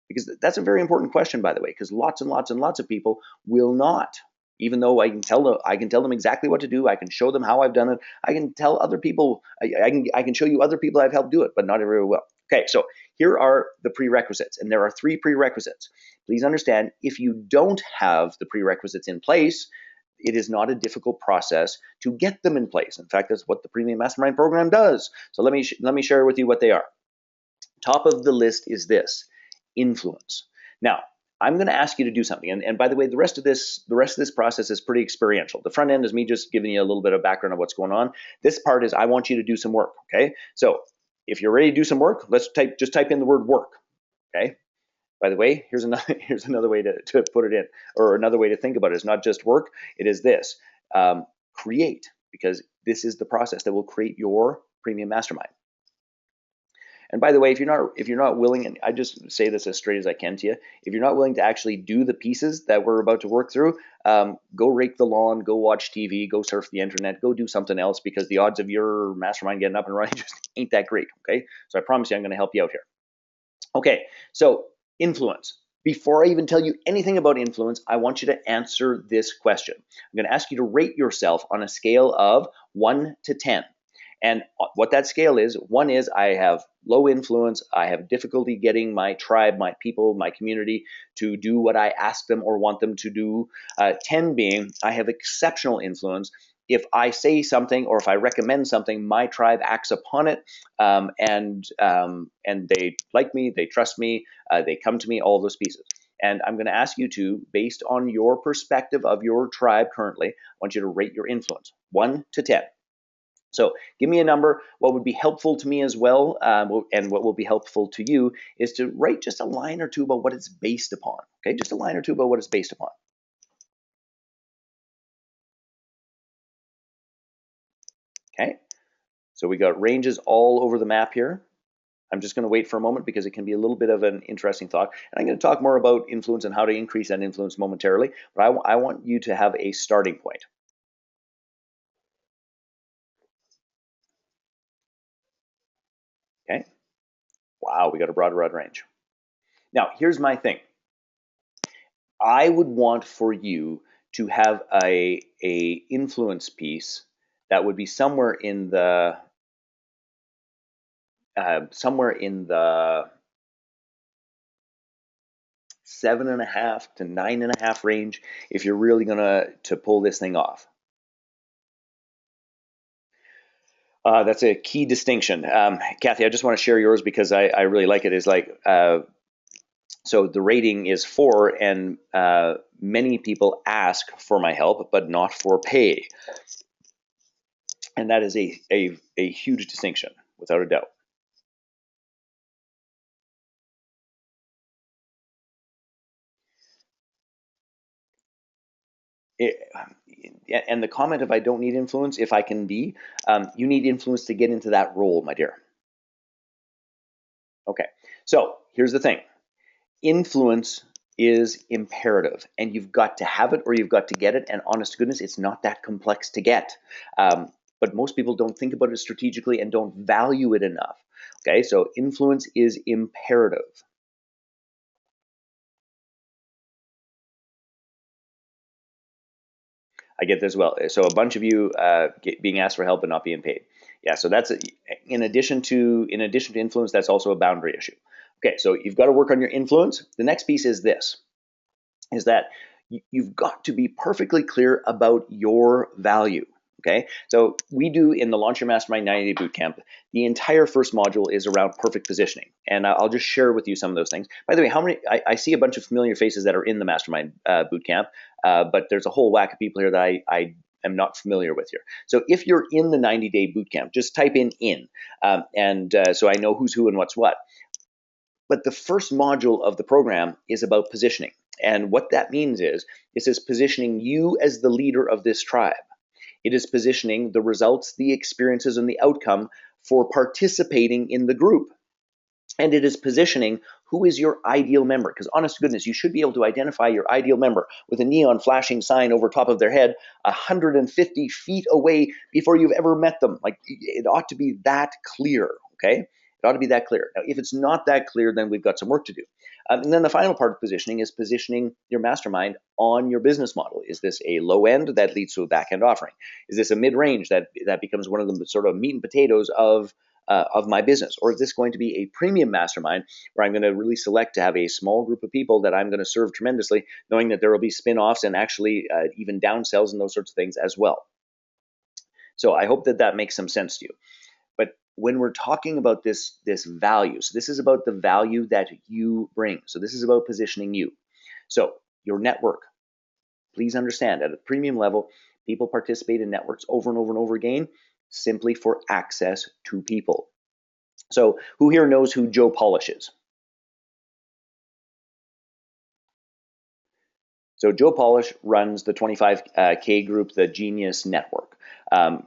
Because that's a very important question, by the way, because lots and lots and lots of people will not. Even though I can tell them exactly what to do, I can show them how I've done it. I can tell other people, I can show you other people I've helped do it, but not everyone will. Okay, so here are the prerequisites, and there are 3 prerequisites. Please understand, if you don't have the prerequisites in place, it is not a difficult process to get them in place. In fact, that's what the Premium Mastermind program does. So let me share with you what they are. Top of the list is this: influence. Now, I'm going to ask you to do something. And by the way, the rest of this process is pretty experiential. The front end is me just giving you a little bit of background of what's going on. This part is I want you to do some work. Okay. So if you're ready to do some work, just type in the word work. Okay. By the way, here's another way to put it in, or another way to think about it. It's not just work. It is this: create, because this is the process that will create your premium mastermind. And by the way, if you're not willing, and I just say this as straight as I can to you, if you're not willing to actually do the pieces that we're about to work through, go rake the lawn, go watch TV, go surf the internet, go do something else, because the odds of your mastermind getting up and running just ain't that great. Okay, so I promise you, I'm going to help you out here. Okay, so influence. Before I even tell you anything about influence, I want you to answer this question. I'm going to ask you to rate yourself on a scale of 1 to 10. And what that scale is, 1 is I have low influence, I have difficulty getting my tribe, my people, my community to do what I ask them or want them to do. 10 being I have exceptional influence. If I say something or if I recommend something, my tribe acts upon it, and they like me, they trust me, they come to me, all of those pieces. And I'm going to ask you to, based on your perspective of your tribe currently, I want you to rate your influence, 1 to 10. So give me a number. What would be helpful to me as well, and what will be helpful to you, is to write just a line or two about what it's based upon. Okay, just a line or two about what it's based upon. Okay, so we got ranges all over the map here. I'm just going to wait for a moment because it can be a little bit of an interesting thought. And I'm going to talk more about influence and how to increase that influence momentarily, but I want you to have a starting point. Okay, wow, we got a broad range. Now, here's my thing. I would want for you to have a influence piece that would be somewhere in the 7.5 to 9.5 range if you're really gonna pull this thing off. That's a key distinction. Kathy, I just want to share yours because I really like it. Is like so the rating is 4, and many people ask for my help, but not for pay. And that is a huge distinction, without a doubt. And the comment of I don't need influence, if I can be, you need influence to get into that role, my dear. Okay, so here's the thing. Influence is imperative, and you've got to have it or you've got to get it, and honest to goodness, it's not that complex to get. But most people don't think about it strategically and don't value it enough. Okay, so influence is imperative. I get this as well. So a bunch of you being asked for help and not being paid. Yeah, so that's in addition to influence, that's also a boundary issue. Okay, so you've got to work on your influence. The next piece is this: is that you've got to be perfectly clear about your value. Okay, so we do in the Launch Your Mastermind 90-day bootcamp, the entire first module is around perfect positioning, and I'll just share with you some of those things. By the way, how many? I see a bunch of familiar faces that are in the Mastermind bootcamp, but there's a whole whack of people here that I am not familiar with here. So if you're in the 90-day bootcamp, just type in, so I know who's who and what's what. But the first module of the program is about positioning, and what that means is it says positioning you as the leader of this tribe. It is positioning the results, the experiences, and the outcome for participating in the group. And it is positioning who is your ideal member. Because honest to goodness, you should be able to identify your ideal member with a neon flashing sign over top of their head 150 feet away before you've ever met them. Like, it ought to be that clear, okay? It ought to be that clear. Now, if it's not that clear, then we've got some work to do. And then the final part of positioning is positioning your mastermind on your business model. Is this a low end that leads to a back end offering? Is this a mid range that becomes one of the sort of meat and potatoes of my business? Or is this going to be a premium mastermind where I'm going to really select to have a small group of people that I'm going to serve tremendously, knowing that there will be spin-offs and actually even downsells and those sorts of things as well. So I hope that makes some sense to you. But when we're talking about this value, so this is about the value that you bring. So this is about positioning you. So your network, please understand, at a premium level, people participate in networks over and over and over again, simply for access to people. So who here knows who Joe Polish is? So Joe Polish runs the 25K group, the Genius Network.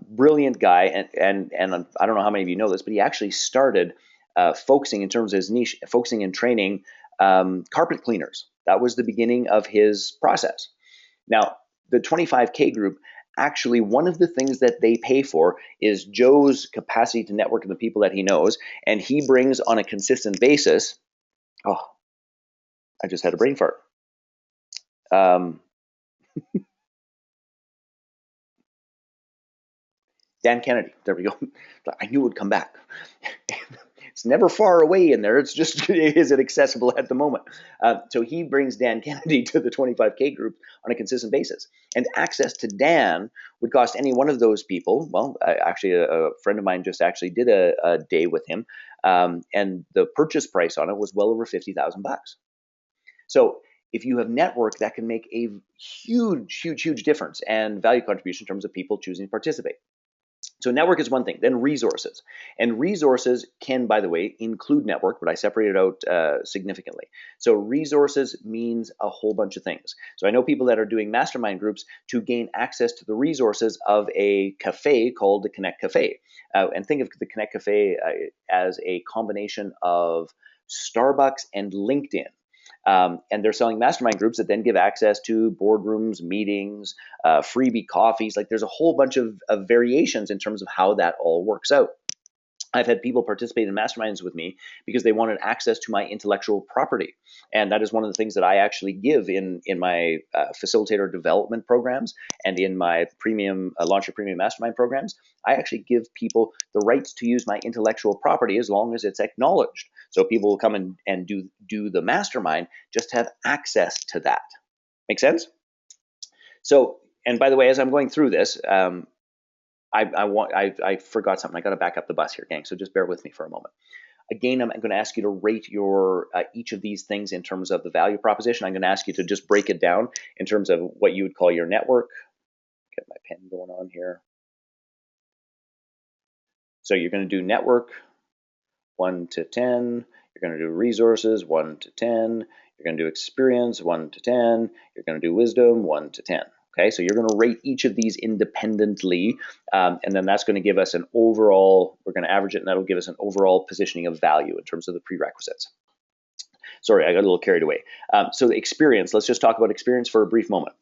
Brilliant guy, and I don't know how many of you know this, but he actually started focusing in terms of his niche, focusing in training carpet cleaners. That was the beginning of his process. Now, the 25K group, actually, one of the things that they pay for is Joe's capacity to network with the people that he knows, and he brings on a consistent basis. Oh, I just had a brain fart. Dan Kennedy, there we go. I knew it would come back. It's never far away in there. It's just, is it accessible at the moment? So he brings Dan Kennedy to the 25K group on a consistent basis. And access to Dan would cost any one of those people. Well, actually, a friend of mine just actually did a day with him. And the purchase price on it was well over $50,000. So if you have network, that can make a huge difference and value contribution in terms of people choosing to participate. So network is one thing, then resources. And resources can, by the way, include network, but I separate it out significantly. So resources means a whole bunch of things. So I know people that are doing mastermind groups to gain access to the resources of a cafe called the Connect Cafe. And think of the Connect Cafe as a combination of Starbucks and LinkedIn. And they're selling mastermind groups that then give access to boardrooms, meetings, freebie coffees. Like there's a whole bunch of variations in terms of how that all works out. I've had people participate in masterminds with me because they wanted access to my intellectual property. And that is one of the things that I actually give in my facilitator development programs and in my premium launch your premium mastermind programs. I actually give people the rights to use my intellectual property as long as it's acknowledged. So people will come and do the mastermind, just have access to that. Make sense? So, and by the way, as I'm going through this, I forgot something. I got to back up the bus here, gang. So just bear with me for a moment. Again, I'm going to ask you to rate your each of these things in terms of the value proposition. I'm going to ask you to just break it down in terms of what you would call your network. Get my pen going on here. So you're going to do network 1 to 10. You're going to do resources 1 to 10. You're going to do experience 1 to 10. You're going to do wisdom 1 to 10. Okay, so you're going to rate each of these independently, and then that's going to give us an overall, we're going to average it, and that'll give us an overall positioning of value in terms of the prerequisites. Sorry, I got a little carried away. So the experience, let's just talk about experience for a brief moment.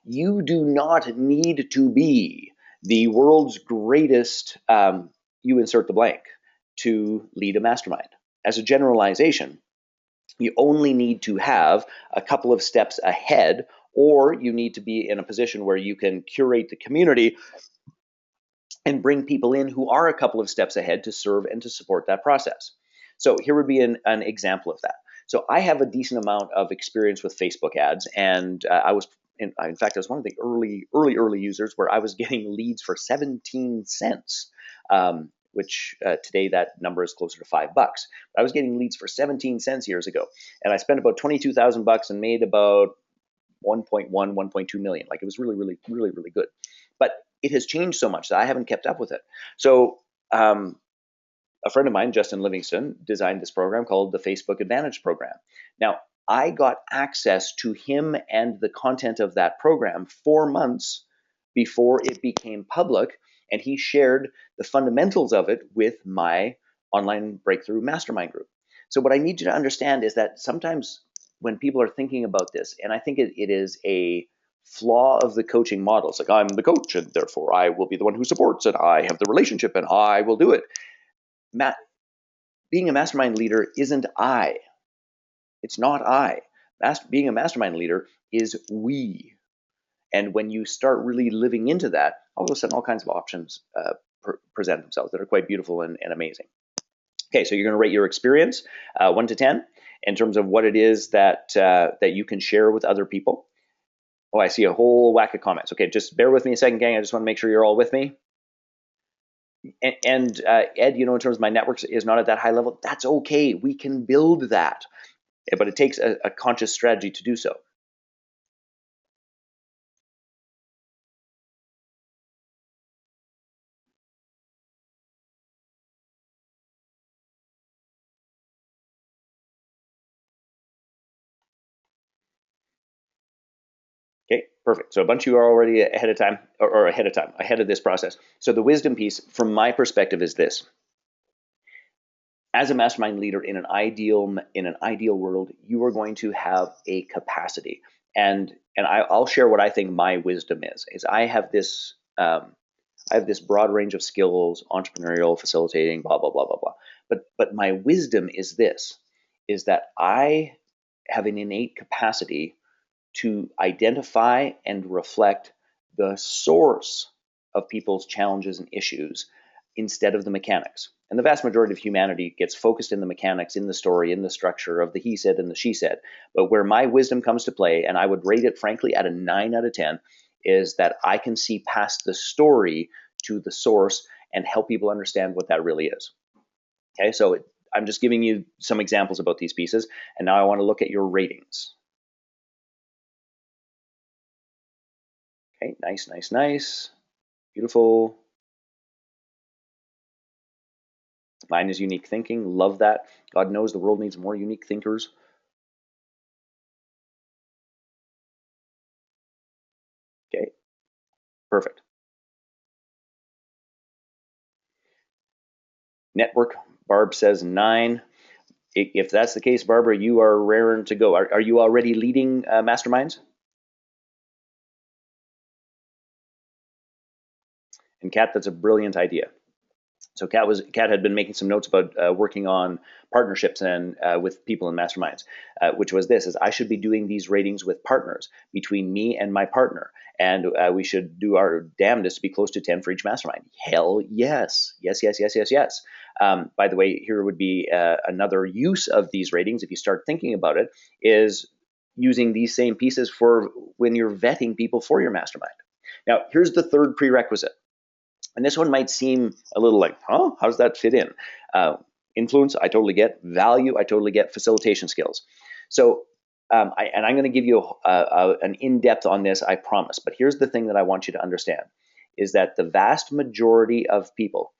You do not need to be the world's greatest, you insert the blank, to lead a mastermind. As a generalization, you only need to have a couple of steps ahead, or you need to be in a position where you can curate the community and bring people in who are a couple of steps ahead to serve and to support that process. So here would be an example of that. So I have a decent amount of experience with Facebook ads, and I was one of the early users where I was getting leads for 17 cents. Which today that number is closer to $5. But I was getting leads for 17 cents years ago, and I spent about $22,000 and made about 1.2 million. Like it was really good. But it has changed so much that I haven't kept up with it. So a friend of mine, Justin Livingston, designed this program called the Facebook Advantage Program. Now, I got access to him and the content of that program 4 months before it became public, and he shared the fundamentals of it with my online breakthrough mastermind group. So what I need you to understand is that sometimes when people are thinking about this, and I think it is a flaw of the coaching model. It's like, I'm the coach, and therefore I will be the one who supports, and I have the relationship, and I will do it. Matt, being a mastermind leader isn't I. It's not I. Being a mastermind leader is we. And when you start really living into that, all of a sudden all kinds of options present themselves that are quite beautiful and amazing. Okay, so you're going to rate your experience 1 to 10 in terms of what it is that you can share with other people. Oh, I see a whole whack of comments. Okay, just bear with me a second, gang. I just want to make sure you're all with me. And Ed, in terms of my networks is not at that high level. That's okay. We can build that, but it takes a conscious strategy to do so. Okay, perfect. So a bunch of you are already ahead of time, or ahead of this process. So the wisdom piece, from my perspective, is this: as a mastermind leader in an ideal world, you are going to have a capacity, and I'll share what I think my wisdom is I have this broad range of skills, entrepreneurial, facilitating, blah blah blah blah blah. But my wisdom is this: is that I have an innate capacity to identify and reflect the source of people's challenges and issues instead of the mechanics. And the vast majority of humanity gets focused in the mechanics, in the story, in the structure of the he said and the she said. But where my wisdom comes to play, and I would rate it frankly at a 9 out of 10, is that I can see past the story to the source and help people understand what that really is. Okay, so I'm just giving you some examples about these pieces, and now I want to look at your ratings. Okay, nice. Beautiful. Mine is unique thinking. Love that. God knows the world needs more unique thinkers. Okay, perfect. Network, Barb says 9. If that's the case, Barbara, you are raring to go. Are you already leading masterminds? And Kat, that's a brilliant idea. So Kat had been making some notes about working on partnerships and with people in masterminds, which was this: is I should be doing these ratings with partners between me and my partner, and we should do our damnedest to be close to 10 for each mastermind. Hell yes. By the way, here would be another use of these ratings, if you start thinking about it, is using these same pieces for when you're vetting people for your mastermind. Now, here's the third prerequisite. And this one might seem a little like, huh? How does that fit in? Influence, I totally get. Value, I totally get. Facilitation skills. So, I'm going to give you an in-depth on this, I promise. But here's the thing that I want you to understand, is that the vast majority of people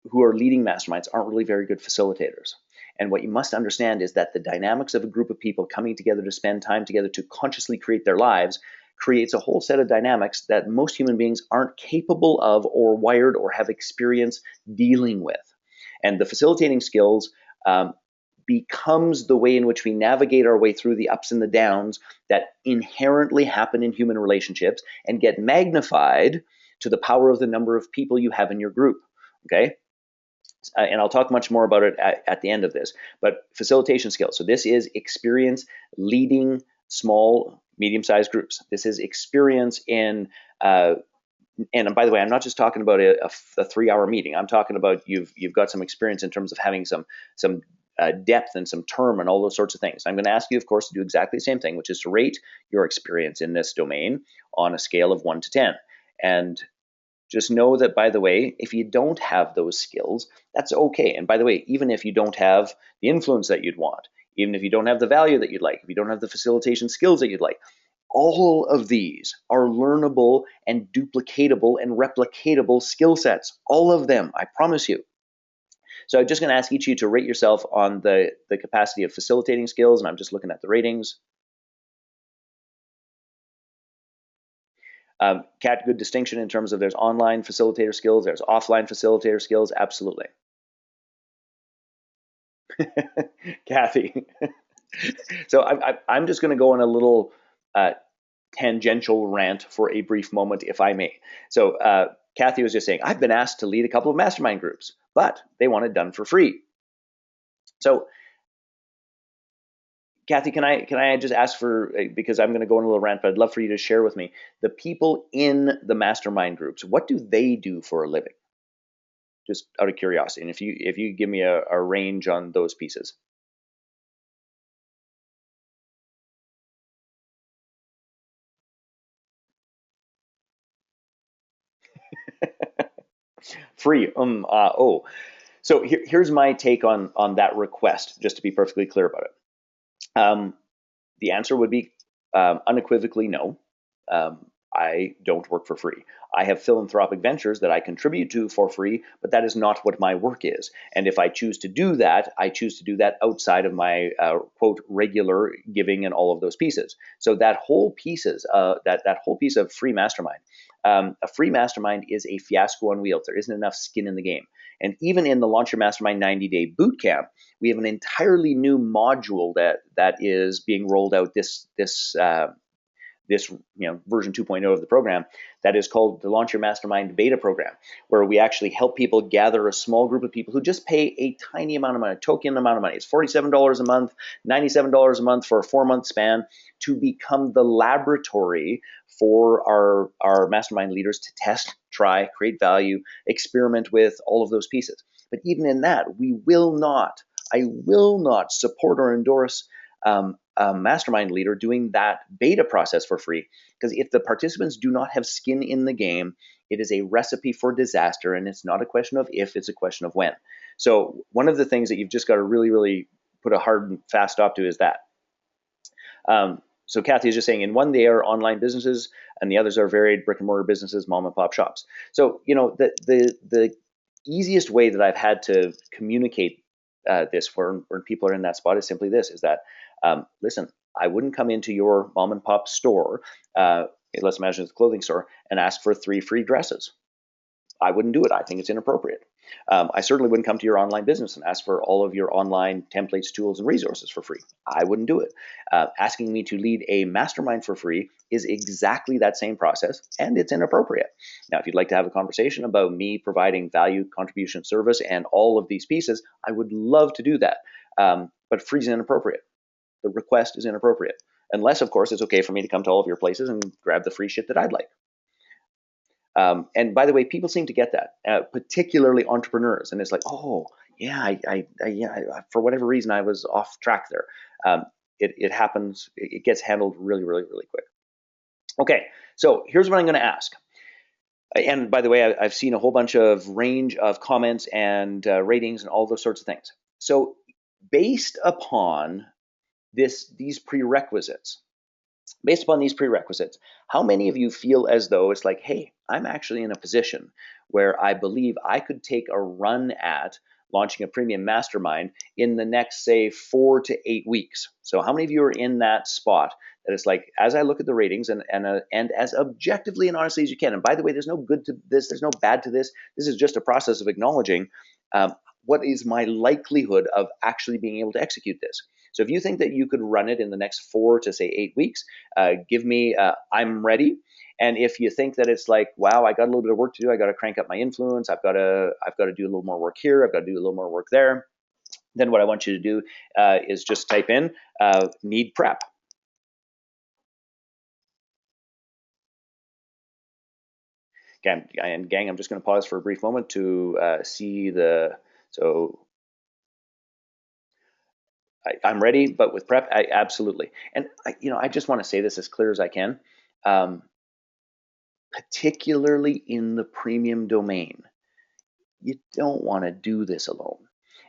who are leading masterminds aren't really very good facilitators. And what you must understand is that the dynamics of a group of people coming together to spend time together to consciously create their lives creates a whole set of dynamics that most human beings aren't capable of or wired or have experience dealing with. And the facilitating skills becomes the way in which we navigate our way through the ups and the downs that inherently happen in human relationships and get magnified to the power of the number of people you have in your group. Okay? And I'll talk much more about it at the end of this, but facilitation skills. So this is experience leading small, medium-sized groups. This is experience in, and by the way, I'm not just talking about a 3-hour meeting. I'm talking about you've got some experience in terms of having some depth and some term and all those sorts of things. I'm going to ask you, of course, to do exactly the same thing, which is to rate your experience in this domain on a scale of 1 to 10. And just know that, by the way, if you don't have those skills, that's okay. And by the way, even if you don't have the influence that you'd want, even if you don't have the value that you'd like, if you don't have the facilitation skills that you'd like, all of these are learnable and duplicatable and replicatable skill sets. All of them, I promise you. So I'm just going to ask each of you to rate yourself on the capacity of facilitating skills, and I'm just looking at the ratings. Kat, good distinction in terms of there's online facilitator skills, there's offline facilitator skills, absolutely. Kathy. So I'm just going to go on a little tangential rant for a brief moment, if I may. So Kathy was just saying, I've been asked to lead a couple of mastermind groups, but they want it done for free. So Kathy, can I just ask for, because I'm going to go on a little rant, but I'd love for you to share with me the people in the mastermind groups. What do they do for a living? Just out of curiosity, and if you give me a range on those pieces. Free. Oh. So here's my take on that request, just to be perfectly clear about it. The answer would be unequivocally no. I don't work for free. I have philanthropic ventures that I contribute to for free, but that is not what my work is. And if I choose to do that, I choose to do that outside of my quote regular giving and all of those pieces. So that whole pieces that whole piece of free mastermind, a free mastermind is a fiasco on wheels. There isn't enough skin in the game. And even in the Launch Your Mastermind 90-day bootcamp, we have an entirely new module that is being rolled out this version 2.0 of the program, that is called the Launch Your Mastermind beta program, where we actually help people gather a small group of people who just pay a tiny amount of money, a token amount of money. It's $47 a month, $97 a month for a 4-month span, to become the laboratory for our mastermind leaders to test, try, create value, experiment with all of those pieces. But even in that, I will not support or endorse a mastermind leader doing that beta process for free. Because if the participants do not have skin in the game, it is a recipe for disaster. And it's not a question of if, it's a question of when. So one of the things that you've just got to really, really put a hard and fast stop to is that. So Kathy is just saying, in one, they are online businesses, and the others are varied brick and mortar businesses, mom and pop shops. So, the easiest way that I've had to communicate this when people are in that spot is simply this, is that, listen, I wouldn't come into your mom and pop store, let's imagine it's a clothing store, and ask for 3 free dresses. I wouldn't do it. I think it's inappropriate. I certainly wouldn't come to your online business and ask for all of your online templates, tools, and resources for free. I wouldn't do it. Asking me to lead a mastermind for free is exactly that same process, and it's inappropriate. Now, if you'd like to have a conversation about me providing value, contribution, service, and all of these pieces, I would love to do that. But free is inappropriate. The request is inappropriate. Unless, of course, it's okay for me to come to all of your places and grab the free shit that I'd like. And by the way, people seem to get that, particularly entrepreneurs. And it's like, oh, yeah, for whatever reason, I was off track there. It happens. It gets handled really, really, really quick. Okay, so here's what I'm going to ask. And by the way, I've seen a whole bunch of range of comments and ratings and all those sorts of things. So based upon these prerequisites, how many of you feel as though it's like, hey, I'm actually in a position where I believe I could take a run at launching a premium mastermind in the next, say, 4 to 8 weeks? So how many of you are in that spot that it's like, as I look at the ratings and as objectively and honestly as you can, and by the way, there's no good to this, there's no bad to this, this is just a process of acknowledging what is my likelihood of actually being able to execute this. So if you think that you could run it in the next 4 to say 8 weeks, give me, I'm ready. And if you think that it's like, wow, I got a little bit of work to do, I got to crank up my influence, I've got to do a little more work here, I've got to do a little more work there, then what I want you to do is just type in need prep. Okay, and gang, I'm just going to pause for a brief moment to see so I'm ready, but with prep, absolutely. And I just want to say this as clear as I can. Particularly in the premium domain, you don't want to do this alone.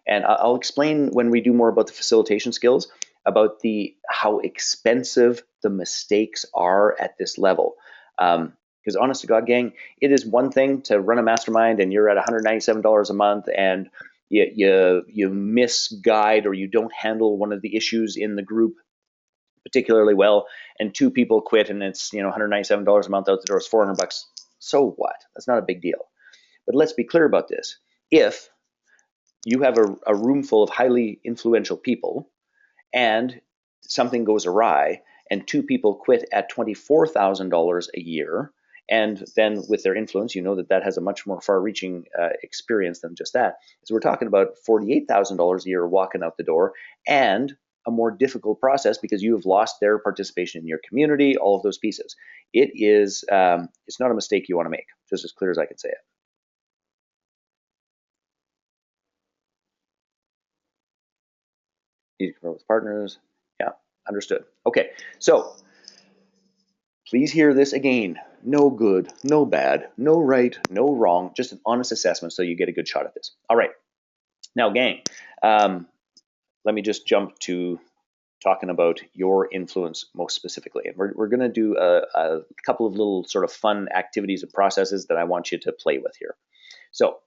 And I'll explain when we do more about the facilitation skills, about how expensive the mistakes are at this level. Because honest to God, gang, it is one thing to run a mastermind and you're at $197 a month and you misguide or you don't handle one of the issues in the group particularly well, and 2 people quit, and it's $197 a month out the door, is $400. So what? That's not a big deal. But let's be clear about this. If you have a room full of highly influential people, and something goes awry, and 2 people quit at $24,000 a year, And then with their influence, you know that that has a much more far-reaching experience than just that. So we're talking about $48,000 a year walking out the door, and a more difficult process because you have lost their participation in your community, all of those pieces. It is, it's not a mistake you want to make, just as clear as I can say it. Easy to confer with partners. Yeah, understood. Okay, so please hear this again. No good, no bad, no right, no wrong, just an honest assessment so you get a good shot at this. All right, now gang, let me just jump to talking about your influence most specifically. And we're going to do a couple of little sort of fun activities and processes that I want you to play with here. So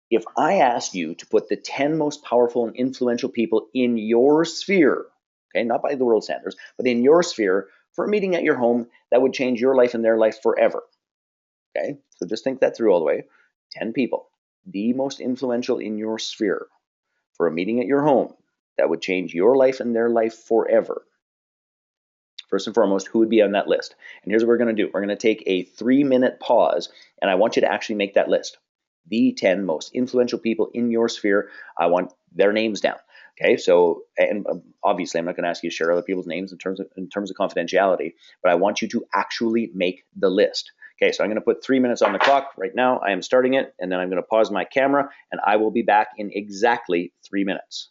if I asked you to put the 10 most powerful and influential people in your sphere, okay, not by the world standards, but in your sphere for a meeting at your home that would change your life and their life forever, okay? So just think that through all the way. 10 people, the most influential in your sphere for a meeting at your home that would change your life and their life forever. First and foremost, who would be on that list? And here's what we're going to do. We're going to take a 3-minute pause, and I want you to actually make that list. The 10 most influential people in your sphere, I want their names down. Okay, so, and obviously I'm not going to ask you to share other people's names in terms of confidentiality, but I want you to actually make the list. Okay, so I'm going to put 3 minutes on the clock right now. I am starting it, and then I'm going to pause my camera, and I will be back in exactly 3 minutes.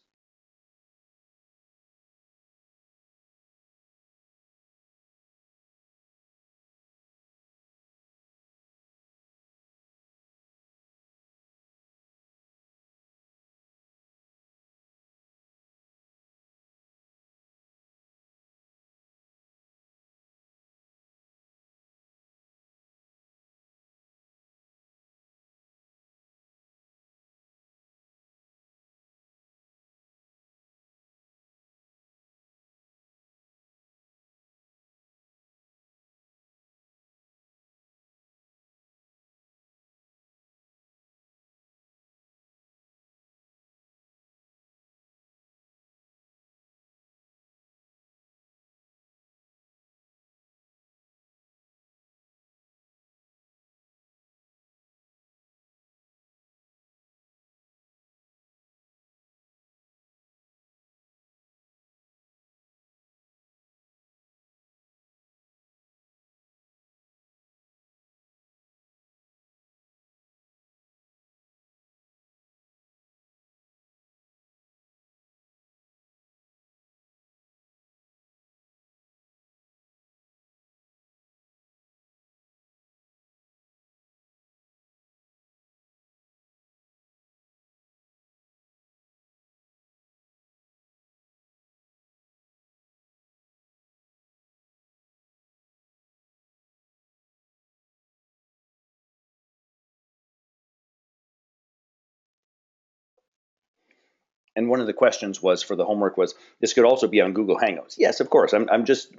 And one of the questions was for the homework was, this could also be on Google Hangouts. Yes, of course. I'm just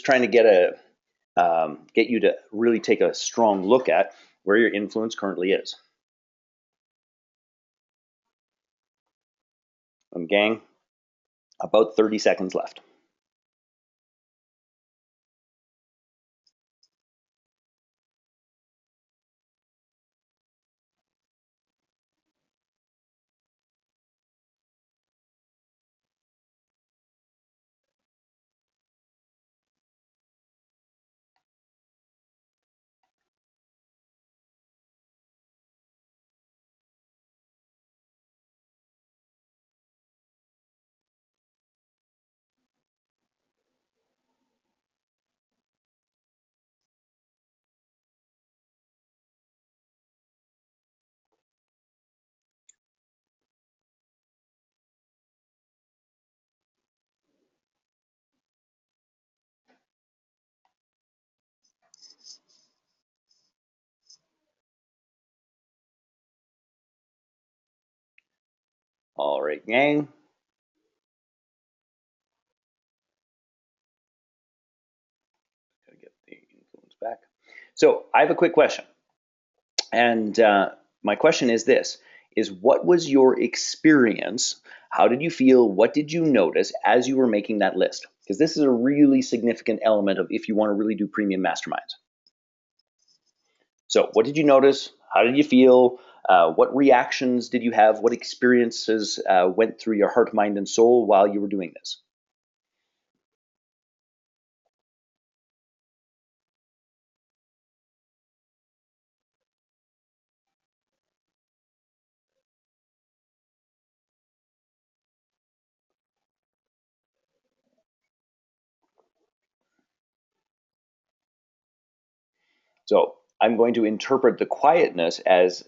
trying to get you to really take a strong look at where your influence currently is. And gang, about 30 seconds left. All right, gang. Gotta get the influence back. So I have a quick question. And my question is this, is what was your experience? How did you feel? What did you notice as you were making that list? Because this is a really significant element of if you want to really do premium masterminds. So what did you notice? How did you feel? What reactions did you have? What experiences went through your heart, mind, and soul while you were doing this? So I'm going to interpret the quietness as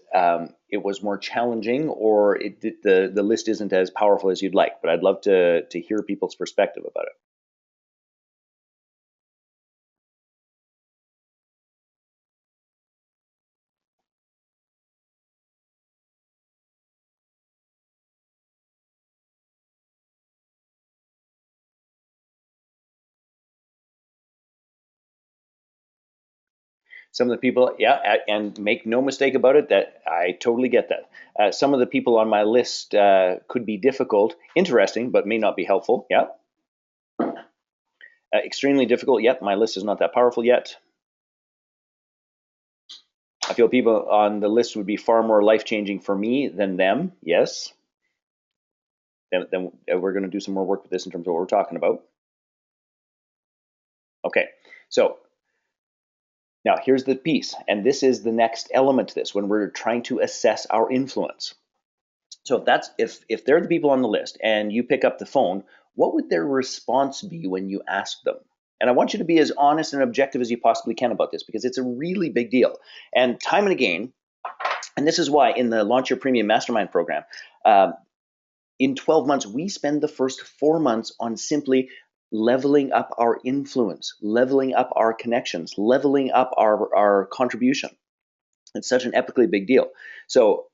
it was more challenging, or the list isn't as powerful as you'd like. But I'd love to hear people's perspective about it. Some of the people, yeah, and make no mistake about it, that I totally get that. Some of the people on my list could be difficult, interesting, but may not be helpful. Yeah. Extremely difficult. Yep, my list is not that powerful yet. I feel people on the list would be far more life-changing for me than them. Yes. Then we're going to do some more work with this in terms of what we're talking about. Okay, so now here's the piece, and this is the next element to this when we're trying to assess our influence. So if they're the people on the list and you pick up the phone, what would their response be when you ask them? And I want you to be as honest and objective as you possibly can about this, because it's a really big deal. And time and again, and this is why in the Launch Your Premium Mastermind program, in 12 months, we spend the first 4 months on simply leveling up our influence, leveling up our connections, leveling up our contribution. It's such an epically big deal. So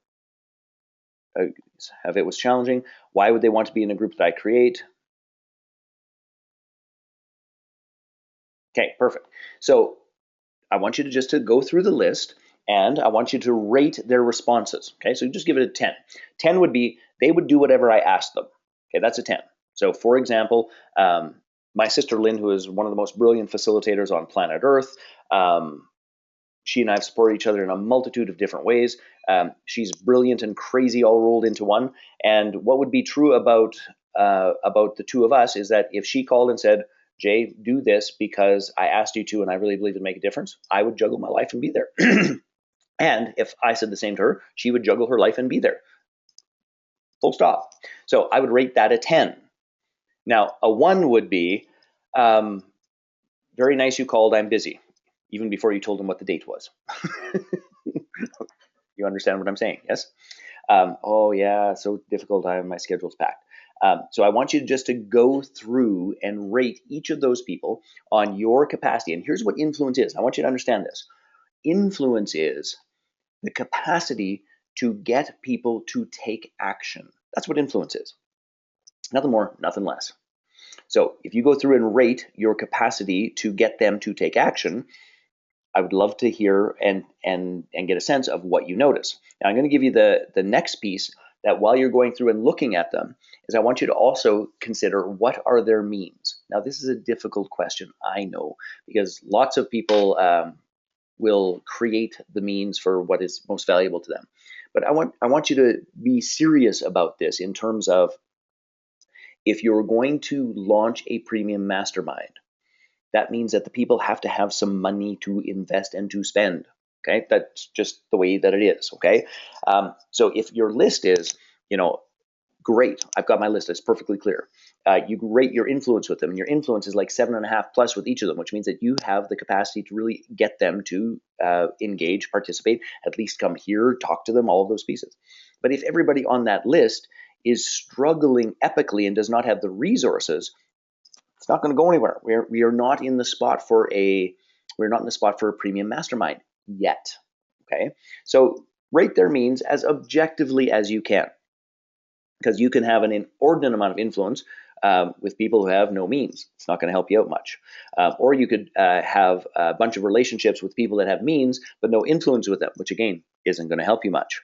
if it was challenging, why would they want to be in a group that I create? Okay, perfect. So I want you to just to go through the list, and I want you to rate their responses. Okay, so just give it a 10. 10 would be they would do whatever I asked them. Okay, that's a 10. So for example, my sister Lynn, who is one of the most brilliant facilitators on planet Earth, she and I have supported each other in a multitude of different ways. She's brilliant and crazy all rolled into one. And what would be true about the two of us is that if she called and said, Jay, do this because I asked you to and I really believe it'd make a difference, I would juggle my life and be there. And if I said the same to her, she would juggle her life and be there. Full stop. So I would rate that a 10. Now, a 1 would be, very nice you called, I'm busy, even before you told them what the date was. You understand what I'm saying? Yes? Oh, yeah, so difficult. My schedule's packed. So I want you just to go through and rate each of those people on your capacity. And here's what influence is. I want you to understand this. Influence is the capacity to get people to take action. That's what influence is. Nothing more, nothing less. So if you go through and rate your capacity to get them to take action, I would love to hear and get a sense of what you notice. Now I'm going to give you the next piece, that while you're going through and looking at them, is I want you to also consider what are their means. Now this is a difficult question, I know, because lots of people will create the means for what is most valuable to them. But I want you to be serious about this in terms of, if you're going to launch a premium mastermind, that means that the people have to have some money to invest and to spend. Okay, that's just the way that it is. Okay, so if your list is, great, I've got my list, it's perfectly clear. You rate your influence with them, and your influence is like 7.5 plus with each of them, which means that you have the capacity to really get them to engage, participate, at least come here, talk to them, all of those pieces. But if everybody on that list is struggling epically and does not have the resources, it's not going to go anywhere. We are not in the spot for a premium mastermind yet. Okay, so rate their means as objectively as you can, because you can have an inordinate amount of influence with people who have no means. It's not going to help you out much. Or you could have a bunch of relationships with people that have means but no influence with them, which again isn't going to help you much.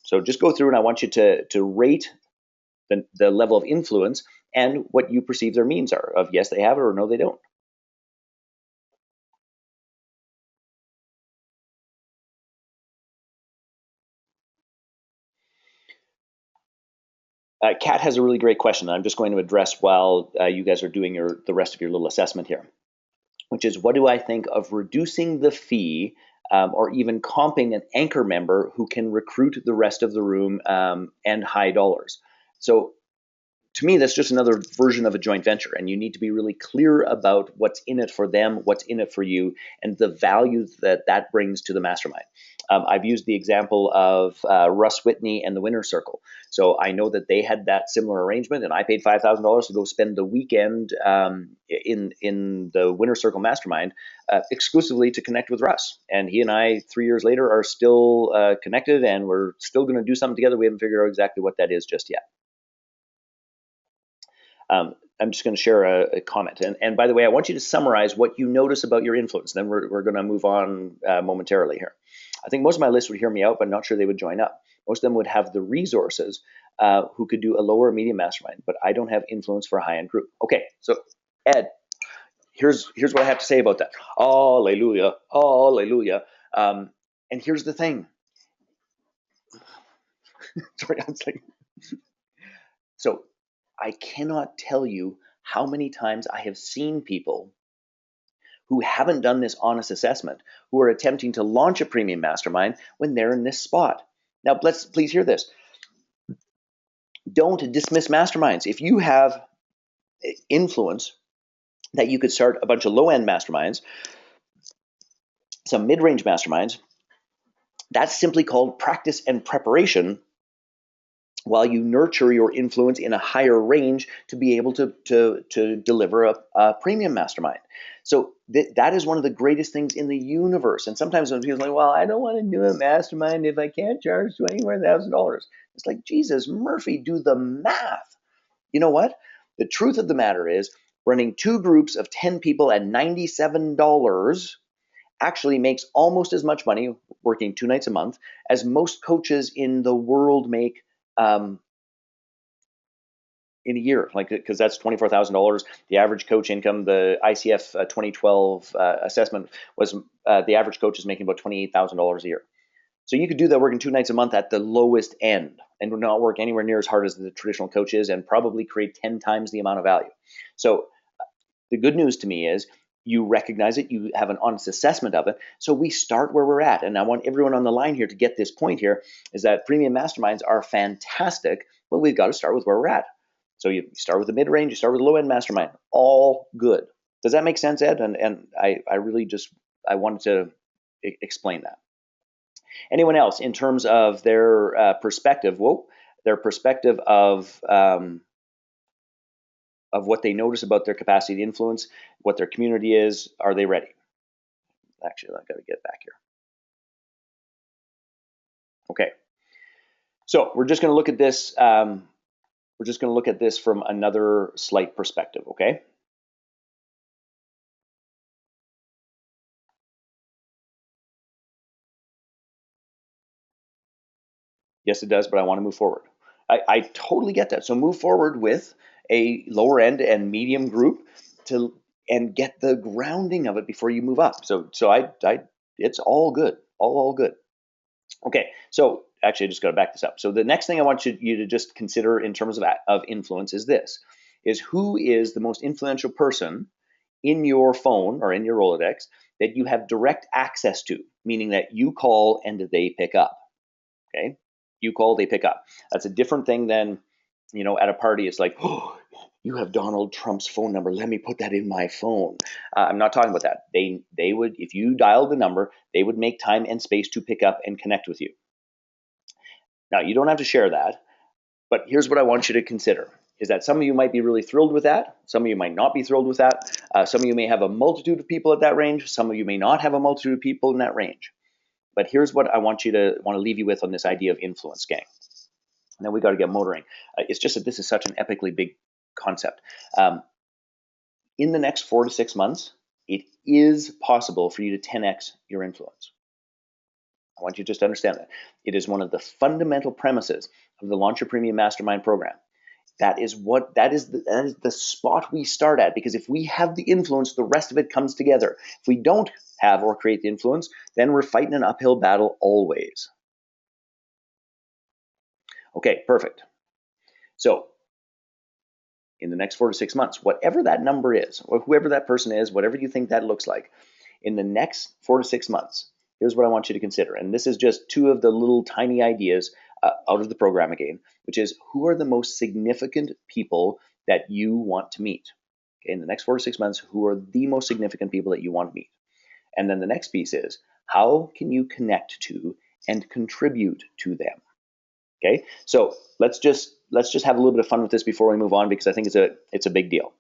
So just go through, and I want you to rate the level of influence and what you perceive their means are, of yes, they have it, or no, they don't. Kat has a really great question that I'm just going to address while you guys are doing the rest of your little assessment here, which is, what do I think of reducing the fee or even comping an anchor member who can recruit the rest of the room and high dollars? So to me, that's just another version of a joint venture, and you need to be really clear about what's in it for them, what's in it for you, and the value that brings to the mastermind. I've used the example of Russ Whitney and the Winner's Circle. So I know that they had that similar arrangement, and I paid $5,000 to go spend the weekend in the Winner's Circle Mastermind exclusively to connect with Russ. And he and I, 3 years later, are still connected, and we're still going to do something together. We haven't figured out exactly what that is just yet. I'm just going to share a comment. And by the way, I want you to summarize what you notice about your influence. Then we're going to move on momentarily here. I think most of my list would hear me out, but I'm not sure they would join up. Most of them would have the resources who could do a lower or medium mastermind, but I don't have influence for a high-end group. Okay, so Ed, here's what I have to say about that. Hallelujah, hallelujah. And here's the thing. Sorry, I was like, so I cannot tell you how many times I have seen people who haven't done this honest assessment, who are attempting to launch a premium mastermind when they're in this spot. Now, let's please hear this. Don't dismiss masterminds. If you have influence that you could start a bunch of low-end masterminds, some mid-range masterminds, that's simply called practice and preparation, while you nurture your influence in a higher range to be able to deliver a premium mastermind. So that is one of the greatest things in the universe. And sometimes when people are like, well, I don't want to do a mastermind if I can't charge $21,000. It's like, Jesus, Murphy, do the math. You know what? The truth of the matter is, running two groups of 10 people at $97 actually makes almost as much money working 2 nights a month as most coaches in the world make in a year, like, because that's $24,000. The average coach income, the ICF 2012 assessment was the average coach is making about $28,000 a year. So you could do that working 2 nights a month at the lowest end and not work anywhere near as hard as the traditional coach is, and probably create 10 times the amount of value. So the good news to me is you recognize it, you have an honest assessment of it. So we start where we're at. And I want everyone on the line here to get this point here, is that premium masterminds are fantastic, but we've got to start with where we're at. So you start with the mid-range, you start with the low-end mastermind, all good. Does that make sense, Ed? And I really just, I wanted to explain that. Anyone else in terms of their perspective, their perspective of what they notice about their capacity to influence, what their community is, are they ready? Actually, I've got to get back here. Okay, so we're just going to look at this. We're just going to look at this from another slight perspective, okay? Yes, it does, but I want to move forward. I totally get that. So move forward with a lower end and medium group and get the grounding of it before you move up. So it's all good, all good. Okay, so actually I just got to back this up. So the next thing I want you to just consider in terms of influence is this, is who is the most influential person in your phone or in your Rolodex that you have direct access to, meaning that you call and they pick up, okay? You call, they pick up. That's a different thing than, at a party, it's like, oh, you have Donald Trump's phone number. Let me put that in my phone. I'm not talking about that. They would, if you dialed the number, they would make time and space to pick up and connect with you. Now, you don't have to share that, but here's what I want you to consider, is that some of you might be really thrilled with that. Some of you might not be thrilled with that. Some of you may have a multitude of people at that range. Some of you may not have a multitude of people in that range. But here's what I want to leave you with on this idea of influence, gang. And then we got to get motoring. It's just that this is such an epically big concept. In the next 4 to 6 months, it is possible for you to 10x your influence. I want you to just understand that. It is one of the fundamental premises of the Launch Your Premium Mastermind program. That is the spot we start at, because if we have the influence, the rest of it comes together. If we don't have or create the influence, then we're fighting an uphill battle always. Okay, perfect. So in the next 4 to 6 months, whatever that number is, or whoever that person is, whatever you think that looks like, in the next 4 to 6 months, here's what I want you to consider. And this is just two of the little tiny ideas out of the program again, which is who are the most significant people that you want to meet? Okay, in the next 4 to 6 months, who are the most significant people that you want to meet? And then the next piece is how can you connect to and contribute to them? Okay, so let's just have a little bit of fun with this before we move on, because I think it's a big deal.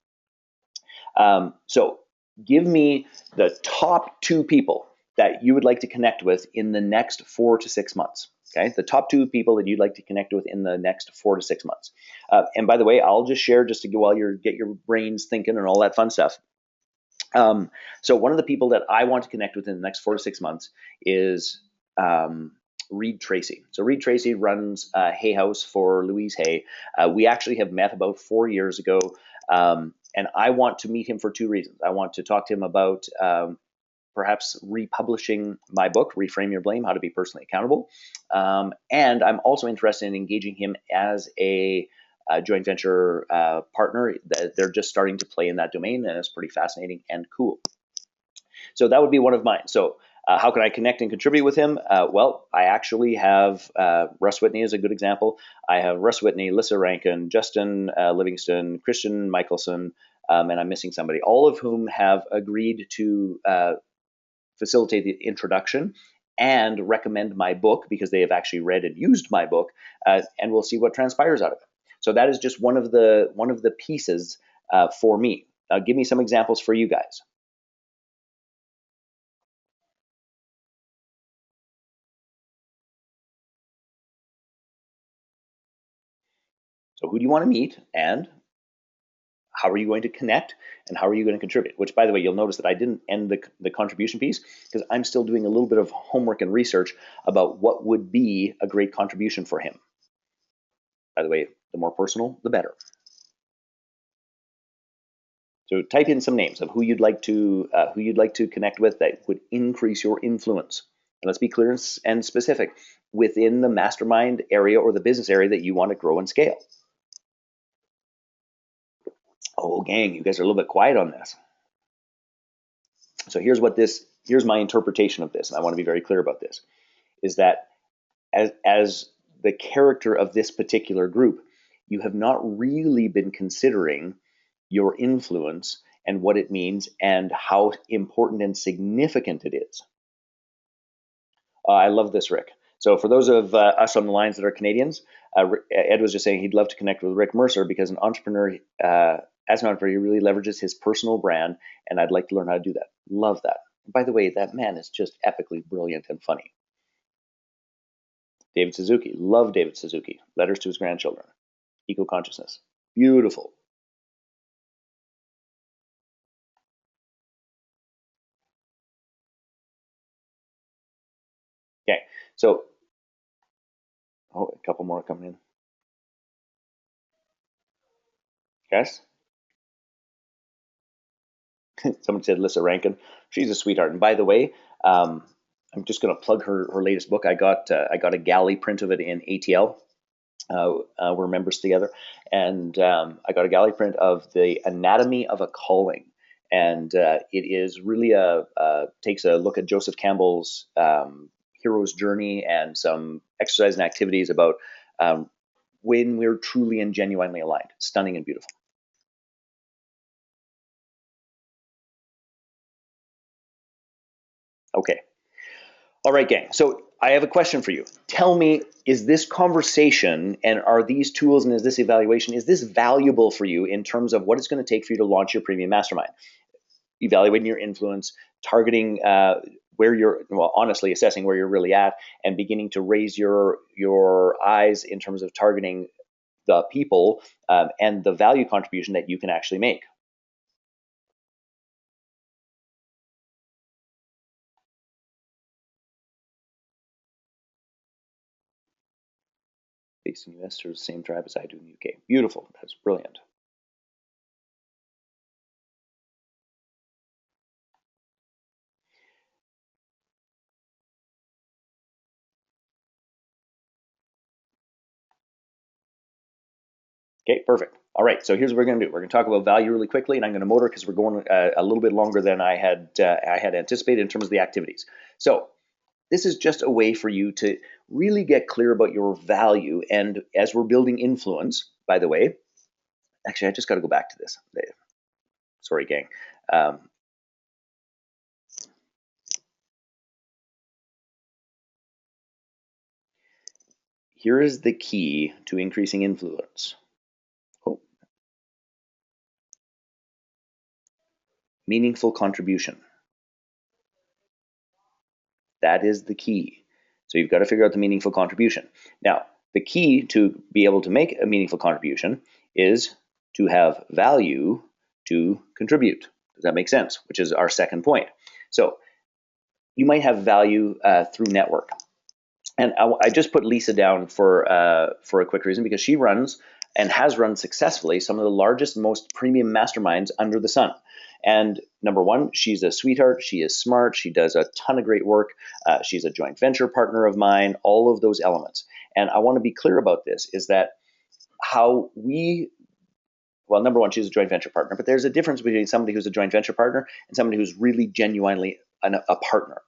So give me the top 2 people that you would like to connect with in the next 4 to 6 months. Okay, the top 2 people that you'd like to connect with in the next 4 to 6 months. And by the way, I'll just share just to get while you get your brains thinking and all that fun stuff. So one of the people that I want to connect with in the next 4 to 6 months is Reed Tracy. So Reed Tracy runs Hay House for Louise Hay. We actually have met about 4 years ago, and I want to meet him for 2 reasons. I want to talk to him about perhaps republishing my book, Reframe Your Blame, How to Be Personally Accountable. And I'm also interested in engaging him as a joint venture partner. They're just starting to play in that domain, and it's pretty fascinating and cool. So that would be one of mine. So how can I connect and contribute with him? Well, I actually have Russ Whitney is a good example. I have Russ Whitney, Lissa Rankin, Justin Livingston, Christian Michelson, and I'm missing somebody, all of whom have agreed to facilitate the introduction and recommend my book because they have actually read and used my book, and we'll see what transpires out of it. So that is just one of the pieces for me. Now, give me some examples for you guys. So who do you want to meet, and how are you going to connect, and how are you going to contribute? Which, by the way, you'll notice that I didn't end the contribution piece because I'm still doing a little bit of homework and research about what would be a great contribution for him. By the way, the more personal, the better. So type in some names of who you'd like to connect with that would increase your influence. And let's be clear and specific within the mastermind area or the business area that you want to grow and scale. Oh, gang, you guys are a little bit quiet on this. So here's my interpretation of this, and I want to be very clear about this, is that as the character of this particular group, you have not really been considering your influence and what it means and how important and significant it is. I love this, Rick. So for those of us on the lines that are Canadians, Ed was just saying he'd love to connect with Rick Mercer because an entrepreneur, as an entrepreneur, he really leverages his personal brand, and I'd like to learn how to do that. Love that. By the way, that man is just epically brilliant and funny. David Suzuki, love David Suzuki. Letters to his grandchildren. Eco-consciousness, beautiful. Okay, so, a couple more coming in. Yes? Someone said Lissa Rankin. She's a sweetheart. And by the way, I'm just going to plug her latest book. I got a galley print of it in ATL. We're members together, and I got a galley print of The Anatomy of a Calling, and it is really takes a look at Joseph Campbell's hero's journey and some exercise and activities about when we're truly and genuinely aligned. Stunning and beautiful. Okay. All right, gang. So I have a question for you. Tell me, is this conversation and are these tools and is this evaluation, is this valuable for you in terms of what it's going to take for you to launch your premium mastermind? Evaluating your influence, targeting where you're, well, honestly assessing where you're really at, and beginning to raise your eyes in terms of targeting the people and the value contribution that you can actually make. Based in the US, serves the same tribe as I do in the UK. Beautiful. That's brilliant. Okay, perfect. All right, so here's what we're going to do. We're going to talk about value really quickly, and I'm going to motor because we're going a little bit longer than I had anticipated in terms of the activities. So this is just a way for you to really get clear about your value. And as we're building influence, by the way, actually, I just got to go back to this. Sorry, gang. Here is the key to increasing influence. Oh. Meaningful contribution. That is the key. So you've got to figure out the meaningful contribution. Now, the key to be able to make a meaningful contribution is to have value to contribute. Does that make sense? Which is our second point. So you might have value through network. And I just put Lisa down for a quick reason, because she runs and has run successfully some of the largest, most premium masterminds under the sun. And number one, she's a sweetheart. She is smart. She does a ton of great work. She's a joint venture partner of mine, all of those elements. And I want to be clear about this, is that well, number one, she's a joint venture partner, but there's a difference between somebody who's a joint venture partner and somebody who's really genuinely a partner.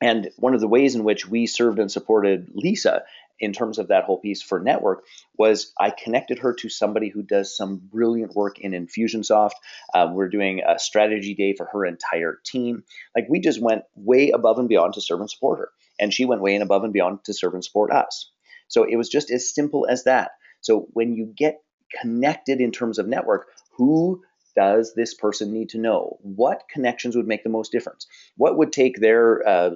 And one of the ways in which we served and supported Lisa in terms of that whole piece for network was I connected her to somebody who does some brilliant work in Infusionsoft. We're doing a strategy day for her entire team. Like, we just went way above and beyond to serve and support her. And she went way and above and beyond to serve and support us. So it was just as simple as that. So when you get connected in terms of network, who does this person need to know? What connections would make the most difference? What would take their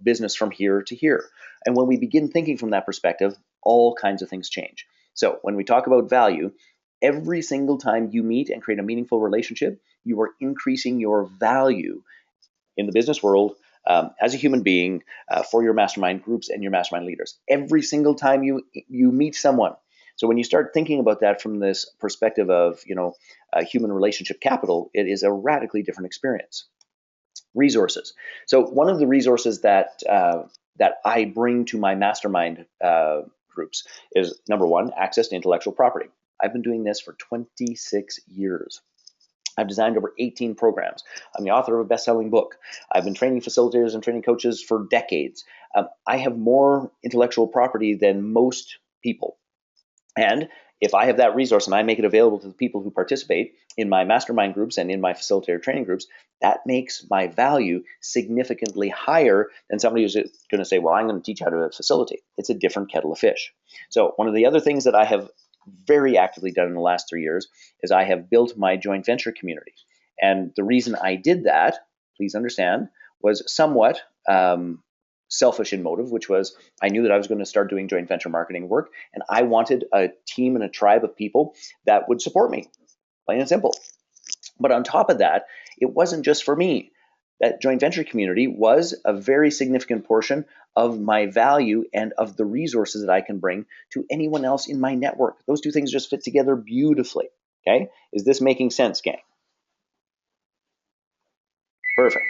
business from here to here? And when we begin thinking from that perspective, all kinds of things change. So when we talk about value, every single time you meet and create a meaningful relationship, you are increasing your value in the business world, as a human being, for your mastermind groups and your mastermind leaders. Every single time you meet someone. So when you start thinking about that from this perspective of human relationship capital, it is a radically different experience. Resources. So one of the resources that I bring to my mastermind groups is, number one, access to intellectual property. I've been doing this for 26 years. I've designed over 18 programs. I'm the author of a best-selling book. I've been training facilitators and training coaches for decades. I have more intellectual property than most people. And if I have that resource and I make it available to the people who participate in my mastermind groups and in my facilitator training groups, that makes my value significantly higher than somebody who's going to say, well, I'm going to teach how to facilitate. It's a different kettle of fish. So one of the other things that I have very actively done in the last 3 years is I have built my joint venture community. And the reason I did that, please understand, was somewhat selfish in motive, which was I knew that I was going to start doing joint venture marketing work, and I wanted a team and a tribe of people that would support me, plain and simple. But on top of that, it wasn't just for me. That joint venture community was a very significant portion of my value and of the resources that I can bring to anyone else in my network. Those two things just fit together beautifully. Okay? Is this making sense, gang? Perfect.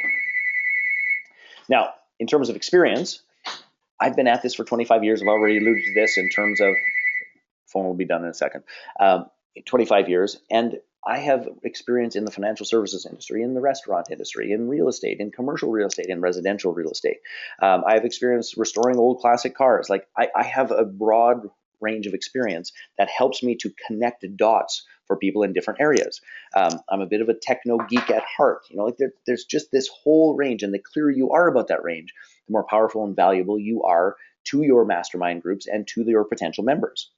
Now, in terms of experience, I've been at this for 25 years. I've already alluded to this in terms of, phone will be done in a second, 25 years. And I have experience in the financial services industry, in the restaurant industry, in real estate, in commercial real estate, in residential real estate. I have experience restoring old classic cars. Like, I have a broad range of experience that helps me to connect dots for people in different areas. I'm a bit of a techno geek at heart. There's just this whole range, and the clearer you are about that range, the more powerful and valuable you are to your mastermind groups and to your potential members.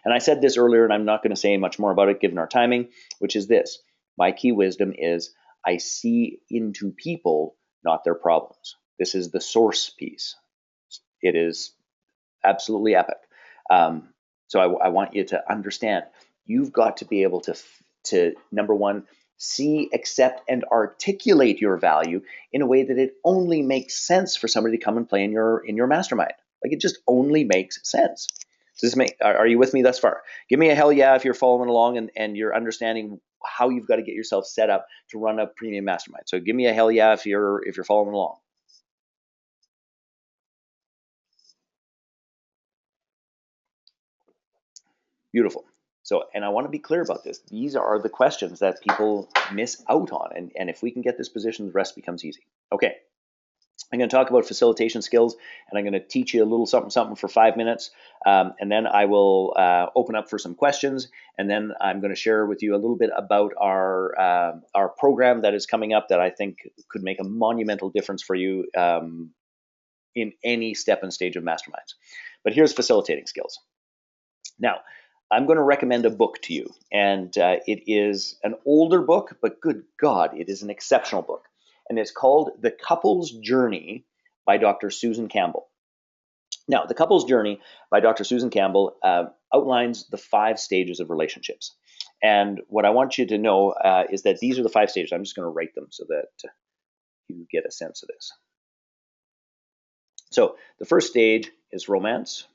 And I said this earlier, and I'm not going to say much more about it given our timing, which is this. My key wisdom is I see into people, not their problems. This is the source piece. It is absolutely epic. So I want you to understand, you've got to be able to number one, see, accept, and articulate your value in a way that it only makes sense for somebody to come and play in your mastermind. Like, it just only makes sense. Are you with me thus far? Give me a hell yeah if you're following along and you're understanding how you've got to get yourself set up to run a premium mastermind. So give me a hell yeah if you're following along. Beautiful. So, and I want to be clear about this. These are the questions that people miss out on. And if we can get this position, the rest becomes easy. Okay. I'm going to talk about facilitation skills, and I'm going to teach you a little something for 5 minutes, and then I will open up for some questions, and then I'm going to share with you a little bit about our program that is coming up that I think could make a monumental difference for you in any step and stage of Masterminds. But here's facilitating skills. Now, I'm going to recommend a book to you, and it is an older book, but good God, it is an exceptional book. And it's called The Couple's Journey by Dr. Susan Campbell. Now, The Couple's Journey by Dr. Susan Campbell outlines the 5 stages of relationships. And what I want you to know is that these are the 5 stages. I'm just going to write them so that you get a sense of this. So the first stage is romance.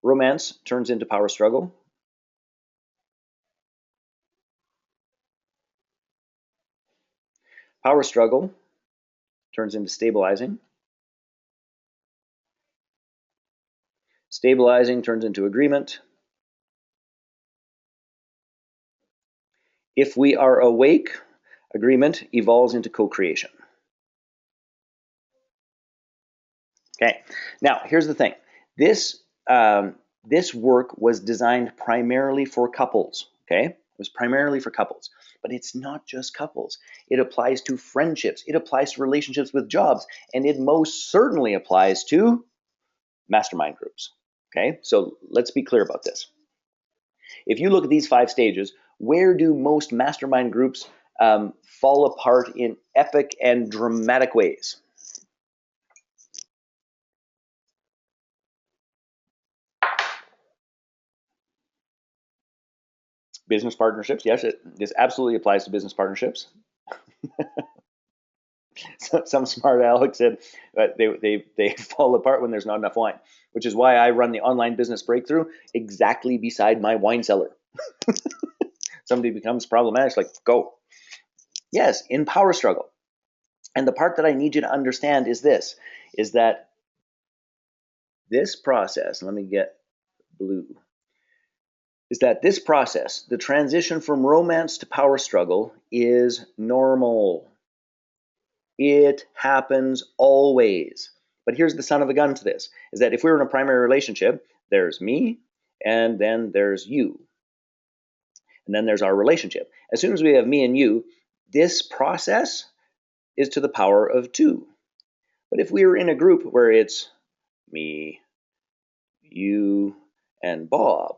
Romance turns into power struggle. Power struggle turns into stabilizing. Stabilizing turns into agreement. If we are awake, agreement evolves into co-creation. Okay, now here's the thing. This work was designed primarily for couples, okay? It was primarily for couples, but it's not just couples. It applies to friendships, it applies to relationships with jobs, and it most certainly applies to mastermind groups, okay? So let's be clear about this. If you look at these 5 stages, where do most mastermind groups fall apart in epic and dramatic ways? Business partnerships, yes, this absolutely applies to business partnerships. Some smart Alex said they fall apart when there's not enough wine, which is why I run the online business breakthrough exactly beside my wine cellar. Somebody becomes problematic, it's like, go. Yes, in power struggle. And the part that I need you to understand is this, is that this process, let me get blue, is that this process, the transition from romance to power struggle, is normal. It happens always. But here's the son of a gun to this, is that if we were in a primary relationship, there's me, and then there's you. And then there's our relationship. As soon as we have me and you, this process is to the power of 2. But if we were in a group where it's me, you, and Bob,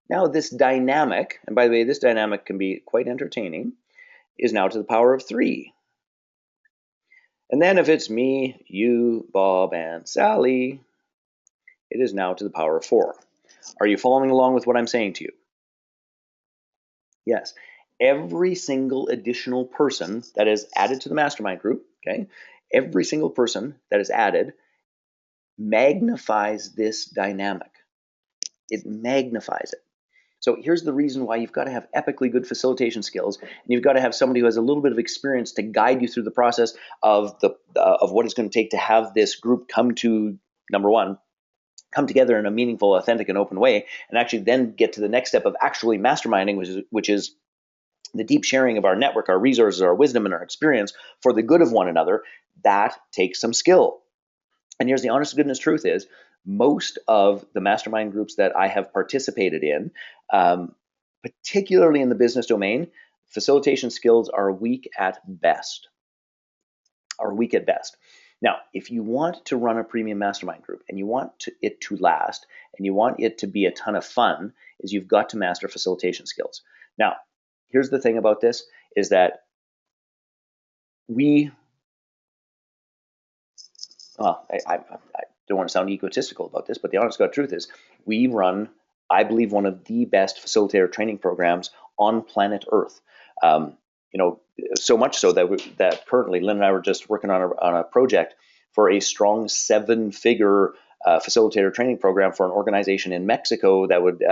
now this dynamic, and by the way, this dynamic can be quite entertaining, is now to the power of 3. And then if it's me, you, Bob, and Sally, it is now to the power of 4. Are you following along with what I'm saying to you? Yes. Every single additional person that is added to the mastermind group, okay, every single person that is added magnifies this dynamic. It magnifies it. So here's the reason why you've got to have epically good facilitation skills, and you've got to have somebody who has a little bit of experience to guide you through the process of what it's going to take to have this group come to, number 1, come together in a meaningful, authentic, and open way, and actually then get to the next step of actually masterminding, which is the deep sharing of our network, our resources, our wisdom, and our experience for the good of one another. That takes some skill. And here's the honest to goodness truth is, most of the mastermind groups that I have participated in, particularly in the business domain, facilitation skills are weak at best. Now, if you want to run a premium mastermind group and you want it to last and you want it to be a ton of fun, is you've got to master facilitation skills. Now, here's the thing about this is that I don't want to sound egotistical about this, but the honest God truth is we run, I believe, one of the best facilitator training programs on planet Earth. So much so that currently Lynn and I were just working on a project for a strong 7-figure facilitator training program for an organization in Mexico that would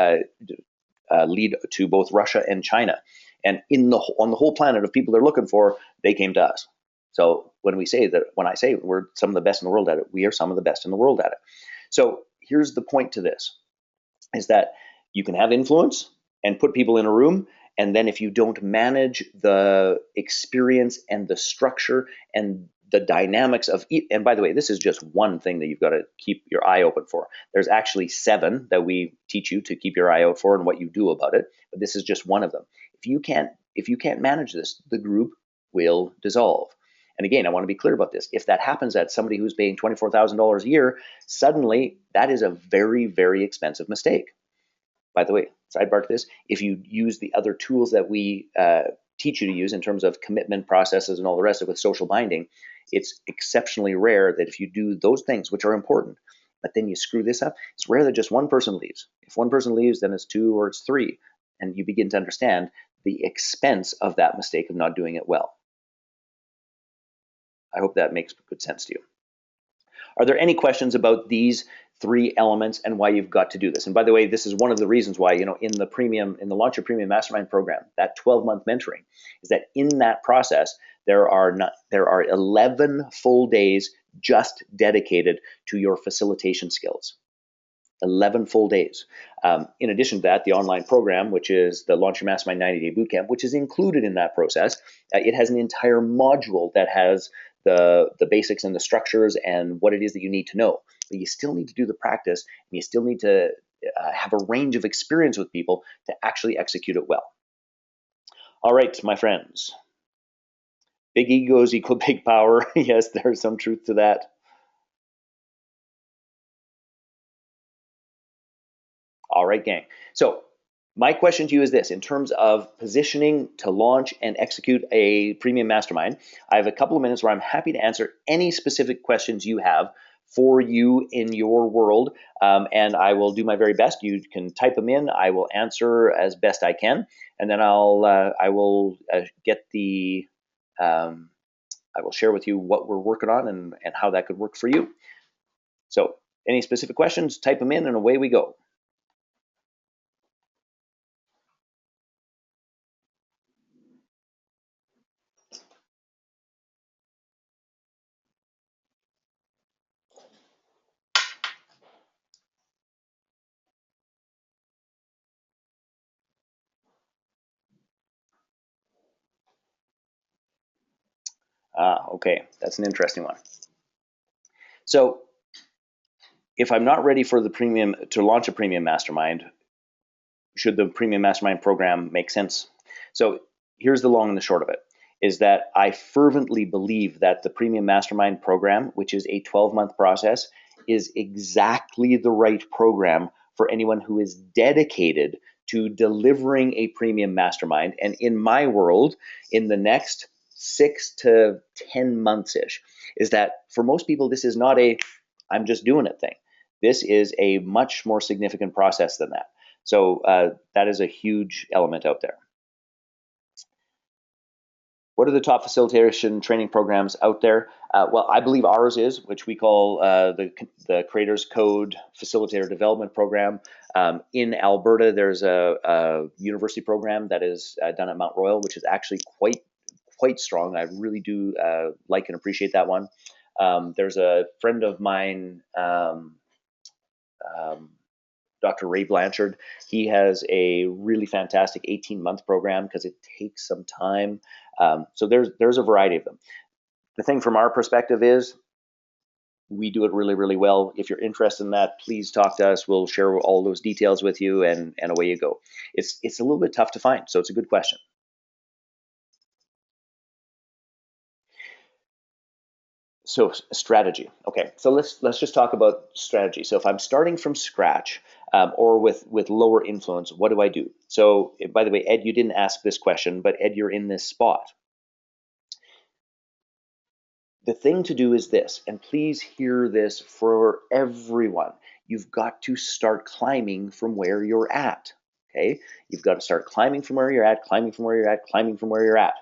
lead to both Russia and China. And on the whole planet of people they're looking for, they came to us. So when I say we're some of the best in the world at it, we are some of the best in the world at it. So here's the point to this. is that you can have influence and put people in a room, and then if you don't manage the experience and the structure and the dynamics of and by the way, this is just one thing that you've got to keep your eye open for. There's actually 7 that we teach you to keep your eye out for and what you do about it, but this is just one of them. If you can't manage this, the group will dissolve. And again, I want to be clear about this. If that happens at somebody who's paying $24,000 a year, suddenly that is a very, very expensive mistake. By the way, sidebar to this, if you use the other tools that we teach you to use in terms of commitment processes and all the rest of it with social binding, it's exceptionally rare that if you do those things, which are important, but then you screw this up, it's rare that just one person leaves. If one person leaves, then it's 2 or it's 3, and you begin to understand the expense of that mistake of not doing it well. I hope that makes good sense to you. Are there any questions about these 3 elements and why you've got to do this? And by the way, this is one of the reasons why, in the Launch Your Premium Mastermind program, that 12-month mentoring, is that in that process, there are 11 full days just dedicated to your facilitation skills. 11 full days. In addition to that, the online program, which is the Launch Your Mastermind 90-day bootcamp, which is included in that process, it has an entire module that has the basics and the structures and what it is that you need to know. But you still need to do the practice, and you still need to have a range of experience with people to actually execute it well. All right, my friends. Big egos equal big power. Yes, there's some truth to that. All right, gang. So my question to you is this: in terms of positioning to launch and execute a premium mastermind, I have a couple of minutes where I'm happy to answer any specific questions you have for you in your world, and I will do my very best. You can type them in. I will answer as best I can, and then I will share with you what we're working on and how that could work for you. So any specific questions, type them in, and away we go. Okay, that's an interesting one. So if I'm not ready for to launch a premium mastermind, should the premium mastermind program make sense? So here's the long and the short of it, is that I fervently believe that the premium mastermind program, which is a 12-month process, is exactly the right program for anyone who is dedicated to delivering a premium mastermind. And in my world, in the next 6 to 10 months-ish, is that for most people, this is not a I'm just doing it thing. This is a much more significant process than that. So that is a huge element out there. What are the top facilitation training programs out there? Well, I believe ours is, which we call the Creators Code Facilitator Development Program. In Alberta, there's a university program that is done at Mount Royal, which is actually quite strong. I really do like and appreciate that one. There's a friend of mine, Dr. Ray Blanchard. He has a really fantastic 18-month program because it takes some time. So there's a variety of them. The thing from our perspective is we do it really, really well. If you're interested in that, please talk to us. We'll share all those details with you, and away you go. It's a little bit tough to find, so it's a good question. So strategy. Okay, so let's just talk about strategy. So if I'm starting from scratch or with lower influence, what do I do? So by the way, Ed, you didn't ask this question, but Ed, you're in this spot. The thing to do is this, and please hear this for everyone. You've got to start climbing from where you're at. Okay, you've got to start climbing from where you're at, climbing from where you're at, climbing from where you're at.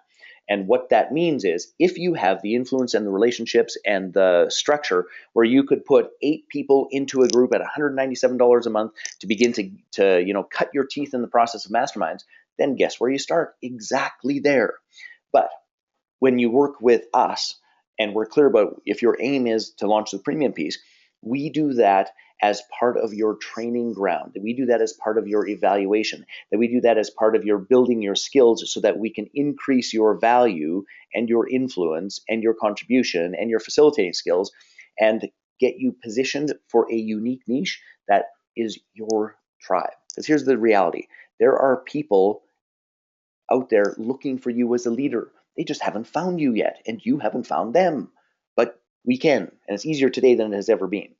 And what that means is if you have the influence and the relationships and the structure where you could put 8 people into a group at $197 a month to begin to cut your teeth in the process of masterminds, then guess where you start? Exactly there. But when you work with us, and we're clear about if your aim is to launch the premium piece, we do that as part of your training ground, that we do that as part of your evaluation, that we do that as part of your building your skills so that we can increase your value and your influence and your contribution and your facilitating skills and get you positioned for a unique niche that is your tribe. Because here's the reality. There are people out there looking for you as a leader. They just haven't found you yet, and you haven't found them. But we can, and it's easier today than it has ever been.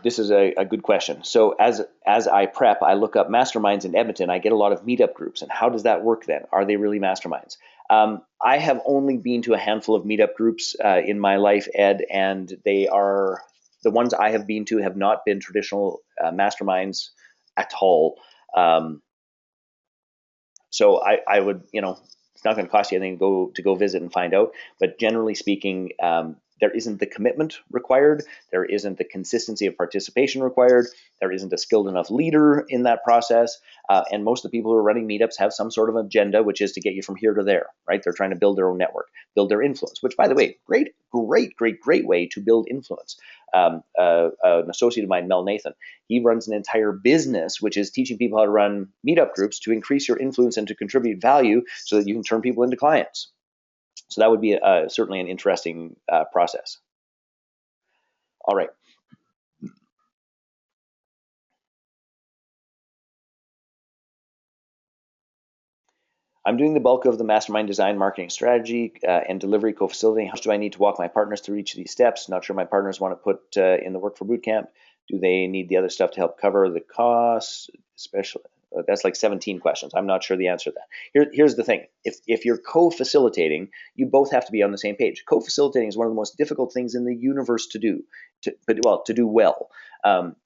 This is a good question. So as I prep, I look up masterminds in Edmonton. I get a lot of meetup groups. And how does that work then? Are they really masterminds? I have only been to a handful of meetup groups in my life, Ed, and they are the ones I have been to have not been traditional masterminds at all. So I would, it's not going to cost you anything to go visit and find out. But generally speaking, there isn't the commitment required. There isn't the consistency of participation required. There isn't a skilled enough leader in that process. And most of the people who are running meetups have some sort of agenda, which is to get you from here to there, right? They're trying to build their own network, build their influence, which, by the way, great way to build influence. An associate of mine, Mel Nathan, he runs an entire business, which is teaching people how to run meetup groups to increase your influence and to contribute value so that you can turn people into clients. So that would be certainly an interesting process. All right. I'm doing the bulk of the mastermind design, marketing strategy, and delivery co-facilitating. How much do I need to walk my partners through each of these steps? Not sure my partners want to put in the work for bootcamp. Do they need the other stuff to help cover the costs? Especially, that's like 17 questions. I'm not sure the answer to that. Here's the thing. If you're co-facilitating, you both have to be on the same page. Co-facilitating is one of the most difficult things in the universe to do, to do well.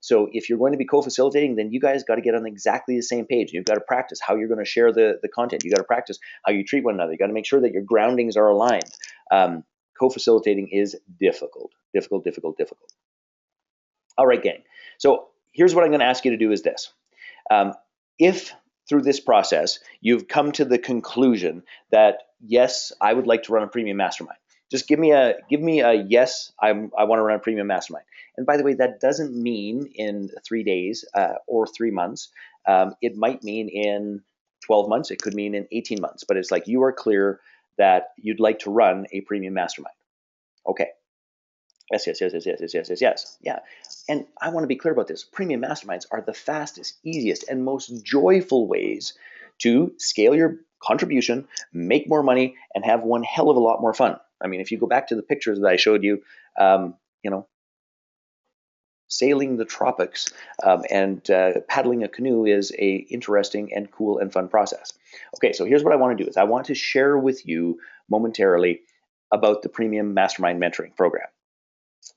So if you're going to be co-facilitating, then you guys got to get on exactly the same page. You've got to practice how you're going to share the content. You got to practice how you treat one another. You got to make sure that your groundings are aligned. Co-facilitating is difficult. All right, gang. So here's what I'm going to ask you to do is this. If through this process, you've come to the conclusion that, yes, I would like to run a premium mastermind. Just give me a yes, I want to run a premium mastermind. And by the way, that doesn't mean in 3 days or 3 months. It might mean in 12 months. It could mean in 18 months. But it's like you are clear that you'd like to run a premium mastermind. Okay. Yes. Yeah. And I want to be clear about this. Premium masterminds are the fastest, easiest, and most joyful ways to scale your contribution, make more money, and have one hell of a lot more fun. I mean, if you go back to the pictures that I showed you, sailing the tropics and paddling a canoe is a interesting and cool and fun process. Okay, so here's what I want to do is I want to share with you momentarily about the Premium Mastermind Mentoring Program.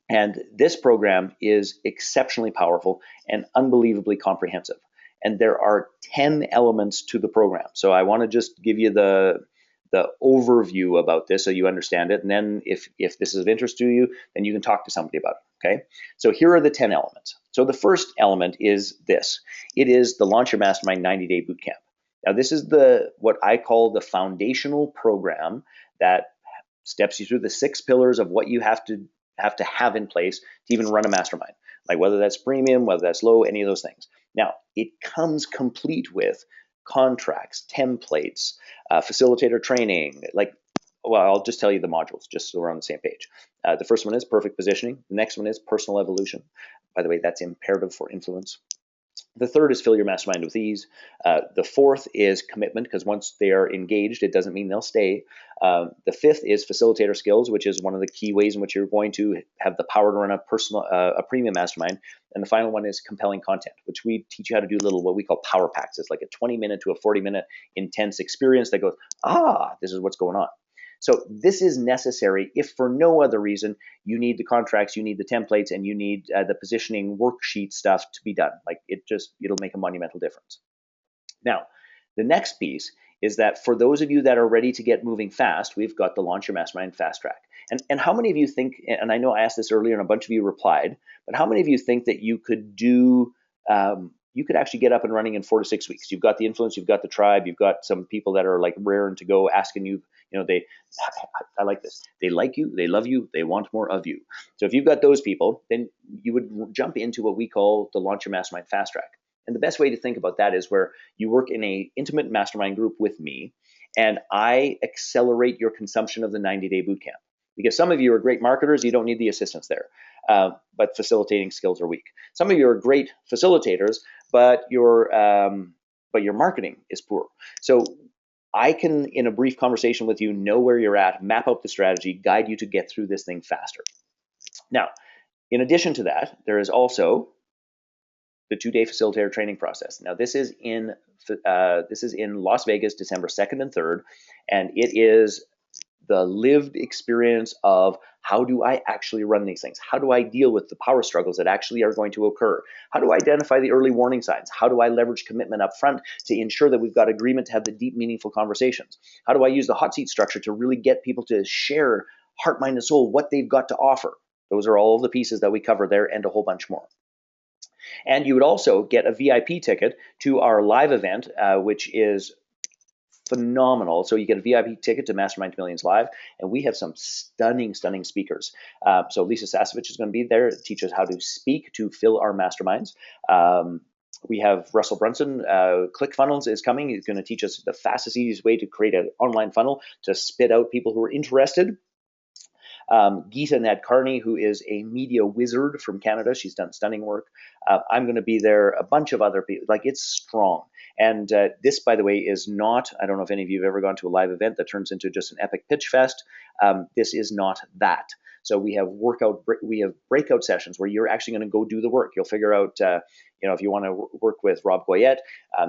And this program is exceptionally powerful and unbelievably comprehensive. And there are 10 elements to the program. So I want to just give you the overview about this so you understand it. And then if this is of interest to you, then you can talk to somebody about it, okay? So here are the 10 elements. So the first element is this. It is the Launch Your Mastermind 90-Day Bootcamp. Now this is what I call the foundational program that steps you through the 6 pillars of what you have to have in place to even run a mastermind, like whether that's premium, whether that's low, any of those things. Now, it comes complete with contracts, templates, facilitator training. I'll just tell you the modules, just so we're on the same page. The first one is perfect positioning. The next one is personal evolution. By the way, that's imperative for influence. The third is fill your mastermind with ease. The fourth is commitment, because once they are engaged, it doesn't mean they'll stay. The fifth is facilitator skills, which is one of the key ways in which you're going to have the power to run a premium mastermind. And the final one is compelling content, which we teach you how to do what we call power packs. It's like a 20-minute to a 40-minute intense experience that goes, this is what's going on. So this is necessary if for no other reason you need the contracts, you need the templates, and you need the positioning worksheet stuff to be done. It'll make a monumental difference. Now, the next piece is that for those of you that are ready to get moving fast, we've got the Launch Your Mastermind Fast Track. And how many of you think, and I know I asked this earlier and a bunch of you replied, but how many of you think that you could do you could actually get up and running in 4 to 6 weeks? You've got the influence, you've got the tribe, you've got some people that are like raring to go asking you, I like this. They like you, they love you, they want more of you. So if you've got those people, then you would jump into what we call the Launch Your Mastermind Fast Track. And the best way to think about that is where you work in a intimate mastermind group with me, and I accelerate your consumption of the 90-day bootcamp. Because some of you are great marketers, you don't need the assistance there, but facilitating skills are weak. Some of you are great facilitators, but your marketing is poor. So I can, in a brief conversation with you, know where you're at, map out the strategy, guide you to get through this thing faster. Now, in addition to that, there is also the 2-day facilitator training process. Now, this is in Las Vegas, December 2nd and 3rd, and it is the lived experience of how do I actually run these things? How do I deal with the power struggles that actually are going to occur? How do I identify the early warning signs? How do I leverage commitment up front to ensure that we've got agreement to have the deep, meaningful conversations? How do I use the hot seat structure to really get people to share heart, mind, and soul what they've got to offer? Those are all of the pieces that we cover there and a whole bunch more. And you would also get a VIP ticket to our live event, which is phenomenal. So you get a VIP ticket to Mastermind to Millions Live, and we have some stunning speakers. So Lisa Sasevich is going to be there to teach us how to speak to fill our masterminds. We have Russell Brunson, ClickFunnels is coming. He's going to teach us the fastest, easiest way to create an online funnel to spit out people who are interested. Geeta Nadkarni, who is a media wizard from Canada. She's done stunning work. I'm going to be there. A bunch of other people. Like, it's strong. And this, by the way, is not, I don't know if any of you have ever gone to a live event that turns into just an epic pitch fest. This is not that. So we have breakout sessions where you're actually going to go do the work. You'll figure out, if you want to work with Rob Goyette,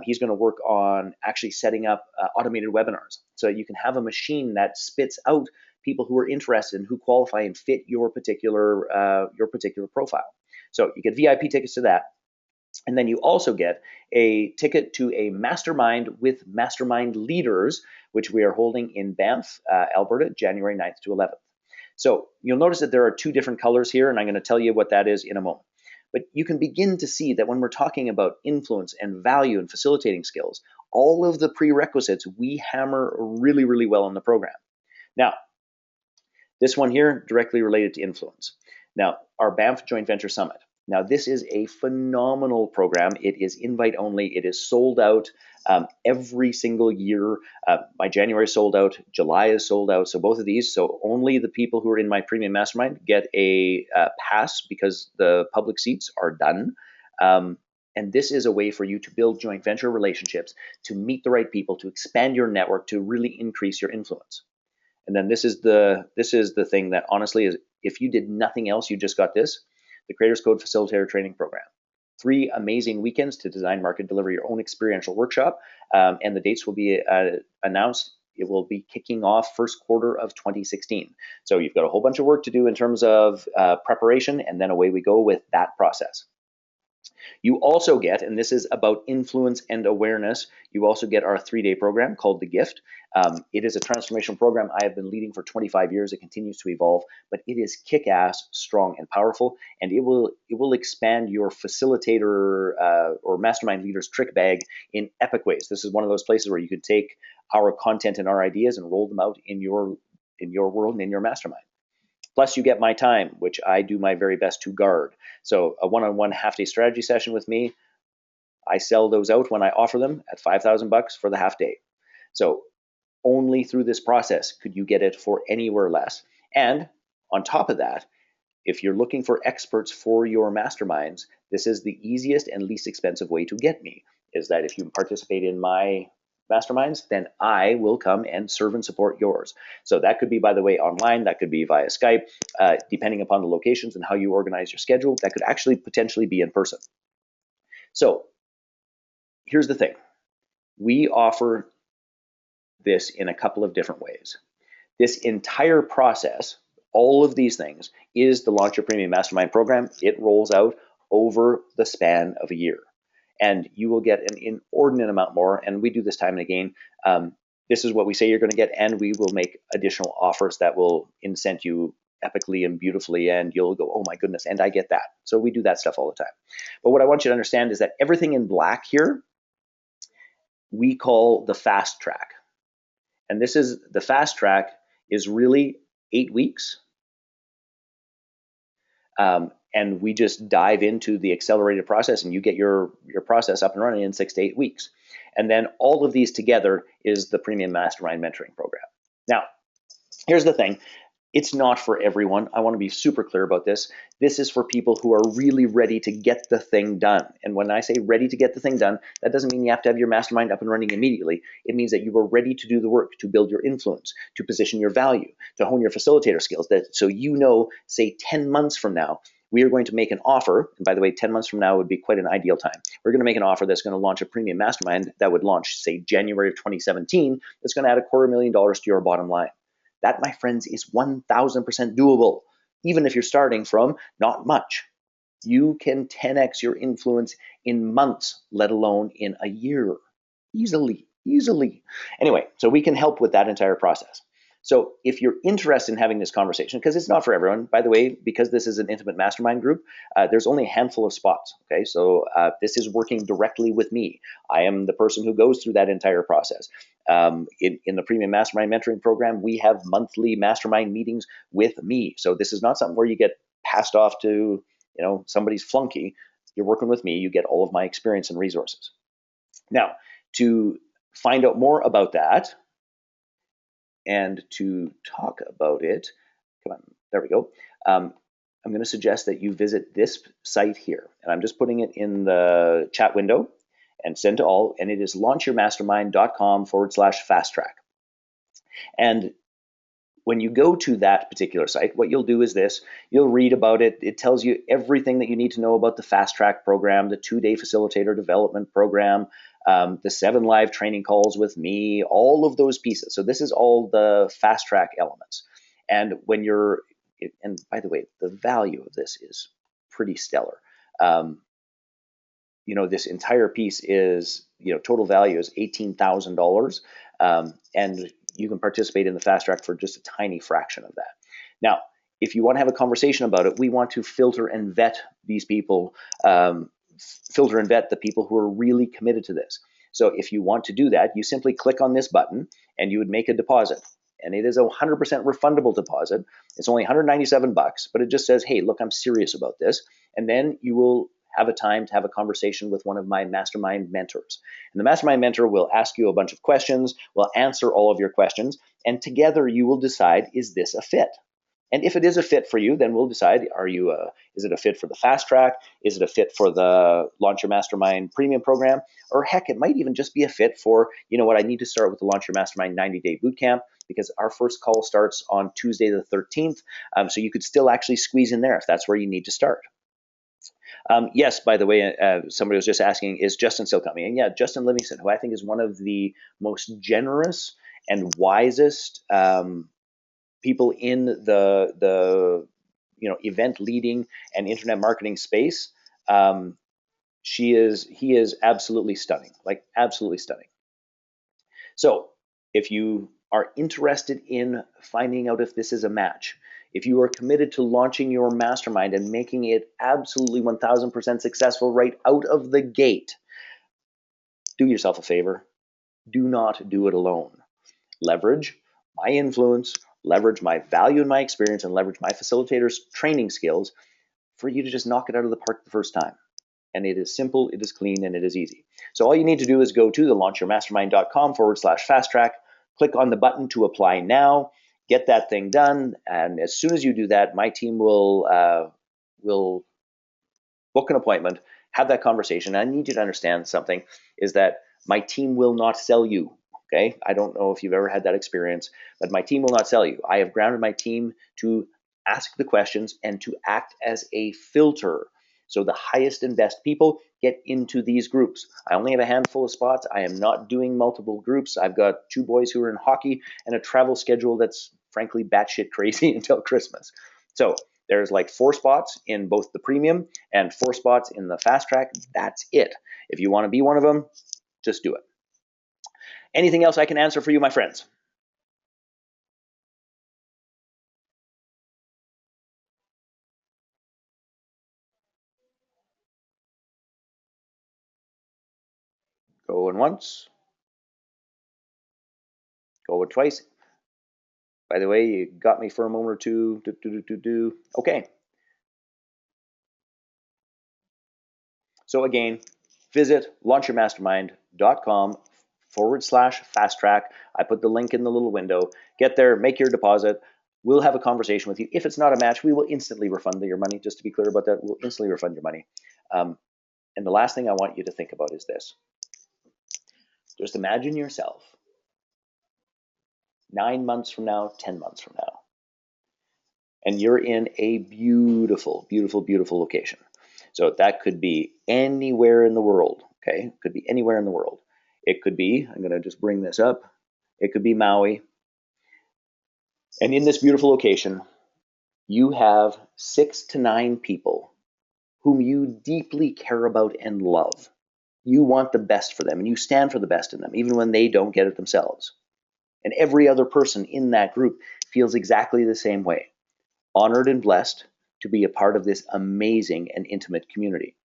he's going to work on actually setting up automated webinars. So you can have a machine that spits out people who are interested and who qualify and fit your particular profile. So you get VIP tickets to that. And then you also get a ticket to a mastermind with mastermind leaders, which we are holding in Banff, Alberta, January 9th to 11th. So you'll notice that there are 2 different colors here, and I'm going to tell you what that is in a moment. But you can begin to see that when we're talking about influence and value and facilitating skills, all of the prerequisites we hammer really, really well in the program. Now, this one here, directly related to influence. Now, our Banff Joint Venture Summit. Now, this is a phenomenal program. It is invite only. It is sold out every single year. My January sold out. July is sold out. So both of these. So only the people who are in my premium mastermind get a pass because the public seats are done. And this is a way for you to build joint venture relationships, to meet the right people, to expand your network, to really increase your influence. And then this is the thing that honestly is, if you did nothing else, you just got this, the Creators Code Facilitator Training Program. 3 amazing weekends to design, market, deliver your own experiential workshop. And the dates will be announced. It will be kicking off first quarter of 2016. So you've got a whole bunch of work to do in terms of preparation, and then away we go with that process. You also get, and this is about influence and awareness, you also get our 3-day program called The Gift. It is a transformational program I have been leading for 25 years. It continues to evolve, but it is kick-ass, strong, and powerful, and it will expand your facilitator or mastermind leader's trick bag in epic ways. This is one of those places where you can take our content and our ideas and roll them out in your world and in your mastermind. Plus, you get my time, which I do my very best to guard. So a one-on-one half-day strategy session with me, I sell those out when I offer them at $5,000 for the half day. So only through this process could you get it for anywhere less. And on top of that, if you're looking for experts for your masterminds, this is the easiest and least expensive way to get me, is that if you participate in my masterminds, then I will come and serve and support yours. So that could be, by the way, online, that could be via Skype, depending upon the locations and how you organize your schedule, that could actually potentially be in person. So here's the thing. We offer this in a couple of different ways. This entire process, all of these things, is the Launch Your Premium Mastermind program. It rolls out over the span of a year. And you will get an inordinate amount more, and we do this time and again. This is what we say you're going to get, and we will make additional offers that will incent you epically and beautifully, and you'll go, oh my goodness, and I get that. So we do that stuff all the time. But what I want you to understand is that everything in black here, we call the fast track. And this is the fast track is really 8 weeks. And we just dive into the accelerated process, and you get your process up and running in 6 to 8 weeks. And then all of these together is the Premium Mastermind Mentoring Program. Now, here's the thing. It's not for everyone. I want to be super clear about this. This is for people who are really ready to get the thing done. And when I say ready to get the thing done, that doesn't mean you have to have your mastermind up and running immediately. It means that you are ready to do the work, to build your influence, to position your value, to hone your facilitator skills. That so you know, say 10 months from now, we are going to make an offer. And by the way, 10 months from now would be quite an ideal time. We're going to make an offer that's going to launch a premium mastermind that would launch, say, January of 2017. That's going to add $250,000 to your bottom line. That, my friends, is 1,000% doable, even if you're starting from not much. You can 10x your influence in months, let alone in a year. Easily. Anyway, so we can help with that entire process. So if you're interested in having this conversation, because it's not for everyone, by the way, because this is an intimate mastermind group, there's only a handful of spots. Okay, so this is working directly with me. I am the person who goes through that entire process. In the Premium Mastermind Mentoring Program, we have monthly mastermind meetings with me. So this is not something where you get passed off to somebody's flunky. You're working with me. You get all of my experience and resources. Now, to find out more about that, and to talk about it, come on, there we go. I'm going to suggest that you visit this site here, and I'm just putting it in the chat window and send to all, and it is launchyourmastermind.com/fast track. And when you go to that particular site, what you'll do is this. You'll read about it. It tells you everything that you need to know about the fast track program, the 2-day facilitator development program, the 7 live training calls with me, all of those pieces. So this is all the fast track elements. And when you're, and by the way, the value of this is pretty stellar. This entire piece is, total value is $18,000. And you can participate in the fast track for just a tiny fraction of that. Now, if you want to have a conversation about it, we want to filter and vet these people, filter and vet the people who are really committed to this. So if you want to do that, you simply click on this button and you would make a deposit. And it is a 100% refundable deposit. It's only $197, but it just says, hey, look, I'm serious about this. And then you will have a time to have a conversation with one of my mastermind mentors. And the mastermind mentor will ask you a bunch of questions, will answer all of your questions, and together you will decide, is this a fit? And if it is a fit for you, then we'll decide, is it a fit for the fast track? Is it a fit for the Launch Your Mastermind premium program? Or heck, it might even just be a fit for, I need to start with the Launch Your Mastermind 90-day bootcamp, because our first call starts on Tuesday the 13th. So you could still actually squeeze in there if that's where you need to start. Yes, by the way, somebody was just asking, is Justin still coming? And yeah, Justin Livingston, who I think is one of the most generous and wisest people in the event leading and internet marketing space. He is absolutely stunning, like absolutely stunning. So if you are interested in finding out if this is a match, if you are committed to launching your mastermind and making it absolutely 1000% successful right out of the gate, do yourself a favor. Do not do it alone. Leverage my influence, leverage my value and my experience, and leverage my facilitator's training skills for you to just knock it out of the park the first time. And it is simple, it is clean, and it is easy. So all you need to do is go to the launchyourmastermind.com/fast track, click on the button to apply now, get that thing done, and as soon as you do that, my team will book an appointment, have that conversation. I need you to understand something, is that my team will not sell you. Okay, I don't know if you've ever had that experience, but my team will not sell you. I have grounded my team to ask the questions and to act as a filter. So the highest and best people get into these groups. I only have a handful of spots. I am not doing multiple groups. I've got 2 boys who are in hockey and a travel schedule that's frankly batshit crazy until Christmas. So there's like 4 spots in both the premium and 4 spots in the fast track. That's it. If you want to be one of them, just do it. Anything else I can answer for you, my friends? Going once, Go twice. By the way, you got me for a moment or two. Okay. So again, visit launchyourmastermind.com/fast track. I put the link in the little window. Get there, make your deposit. We'll have a conversation with you. If it's not a match, we will instantly refund your money. Just to be clear about that, we'll instantly refund your money. And the last thing I want you to think about is this. Just imagine yourself 9 months from now, 10 months from now, and you're in a beautiful, beautiful, beautiful location. So that could be anywhere in the world, okay? It could be anywhere in the world. It could be, I'm gonna just bring this up, it could be Maui. And in this beautiful location, you have 6 to 9 people whom you deeply care about and love. You want the best for them, and you stand for the best in them, even when they don't get it themselves. And every other person in that group feels exactly the same way, honored and blessed to be a part of this amazing and intimate community.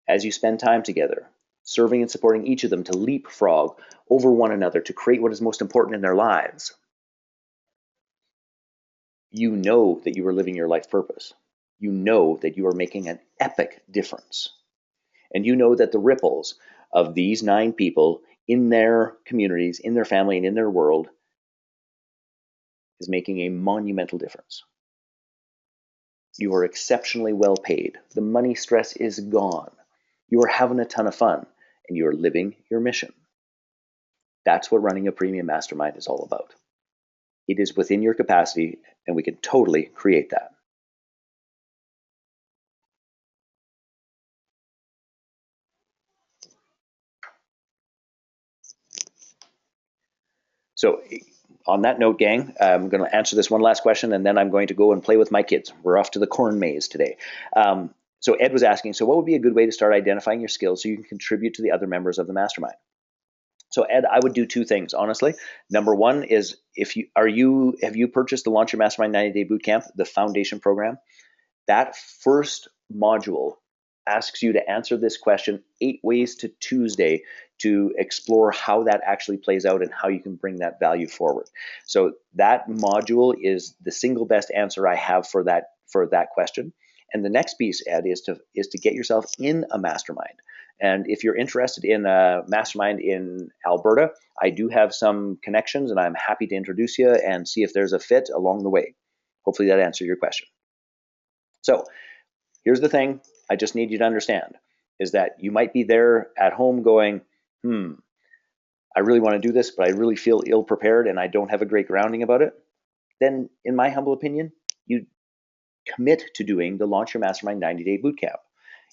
As you spend time together, serving and supporting each of them to leapfrog over one another to create what is most important in their lives, you know that you are living your life purpose. You know that you are making an epic difference. And you know that the ripples of these 9 people in their communities, in their family, and in their world is making a monumental difference. You are exceptionally well paid. The money stress is gone. You are having a ton of fun, and you are living your mission. That's what running a premium mastermind is all about. It is within your capacity, and we can totally create that. So on that note, gang, I'm going to answer this one last question, and then I'm going to go and play with my kids. We're off to the corn maze today. So Ed was asking, so what would be a good way to start identifying your skills so you can contribute to the other members of the mastermind? So Ed, I would do 2 things, honestly. Number one is, have you purchased the Launch Your Mastermind 90-Day Bootcamp, the foundation program? That first module asks you to answer this question 8 ways to Tuesday to explore how that actually plays out and how you can bring that value forward. So that module is the single best answer I have for that question. And the next piece, Ed, is to get yourself in a mastermind. And if you're interested in a mastermind in Alberta, I do have some connections, and I'm happy to introduce you and see if there's a fit along the way. Hopefully that answered your question. So here's the thing I just need you to understand is that you might be there at home going, I really want to do this, but I really feel ill prepared and I don't have a great grounding about it. Then, in my humble opinion, you commit to doing the Launch Your Mastermind 90-Day Bootcamp.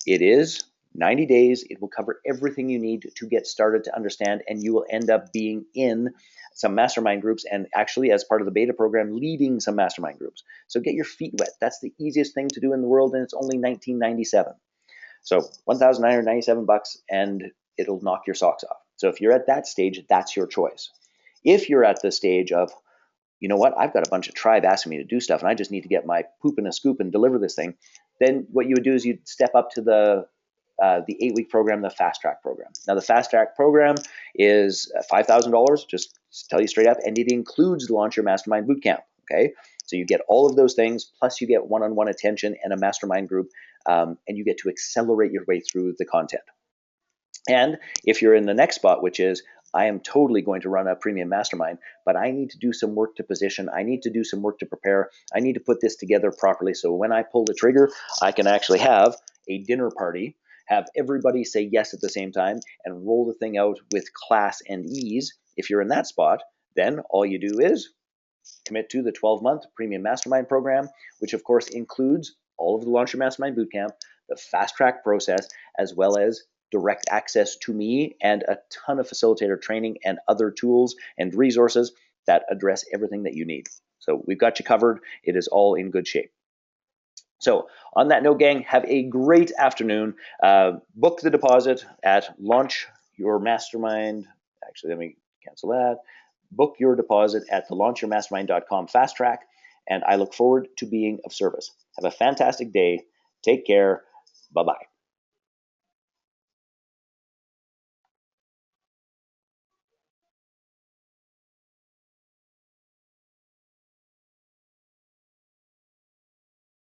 It is 90 days. It will cover everything you need to get started to understand, and you will end up being in some mastermind groups and actually, as part of the beta program, leading some mastermind groups. So get your feet wet. That's the easiest thing to do in the world, and it's only $19.97. So $1,997, and it'll knock your socks off. So if you're at that stage, that's your choice. If you're at the stage of, you know what, I've got a bunch of tribe asking me to do stuff, and I just need to get my poop in a scoop and deliver this thing, then what you would do is you'd step up to the 8-week program, the Fast Track program. Now, the Fast Track program is $5,000, just to tell you straight up, and it includes the Launch Your Mastermind Bootcamp, okay? So you get all of those things, plus you get one-on-one attention and a mastermind group, and you get to accelerate your way through the content. And if you're in the next spot, which is, I am totally going to run a premium mastermind, but I need to do some work to position. I need to do some work to prepare. I need to put this together properly so when I pull the trigger, I can actually have a dinner party, have everybody say yes at the same time, and roll the thing out with class and ease. If you're in that spot, then all you do is commit to the 12-month premium mastermind program, which of course includes all of the Launch Your Mastermind Bootcamp, the fast track process, as well as direct access to me and a ton of facilitator training and other tools and resources that address everything that you need. So we've got you covered. It is all in good shape. So on that note, gang, have a great afternoon. Book the deposit at Launch Your Mastermind. Actually, let me cancel that. Book your deposit at the launchyourmastermind.com fast track, and I look forward to being of service. Have a fantastic day. Take care. Bye-bye.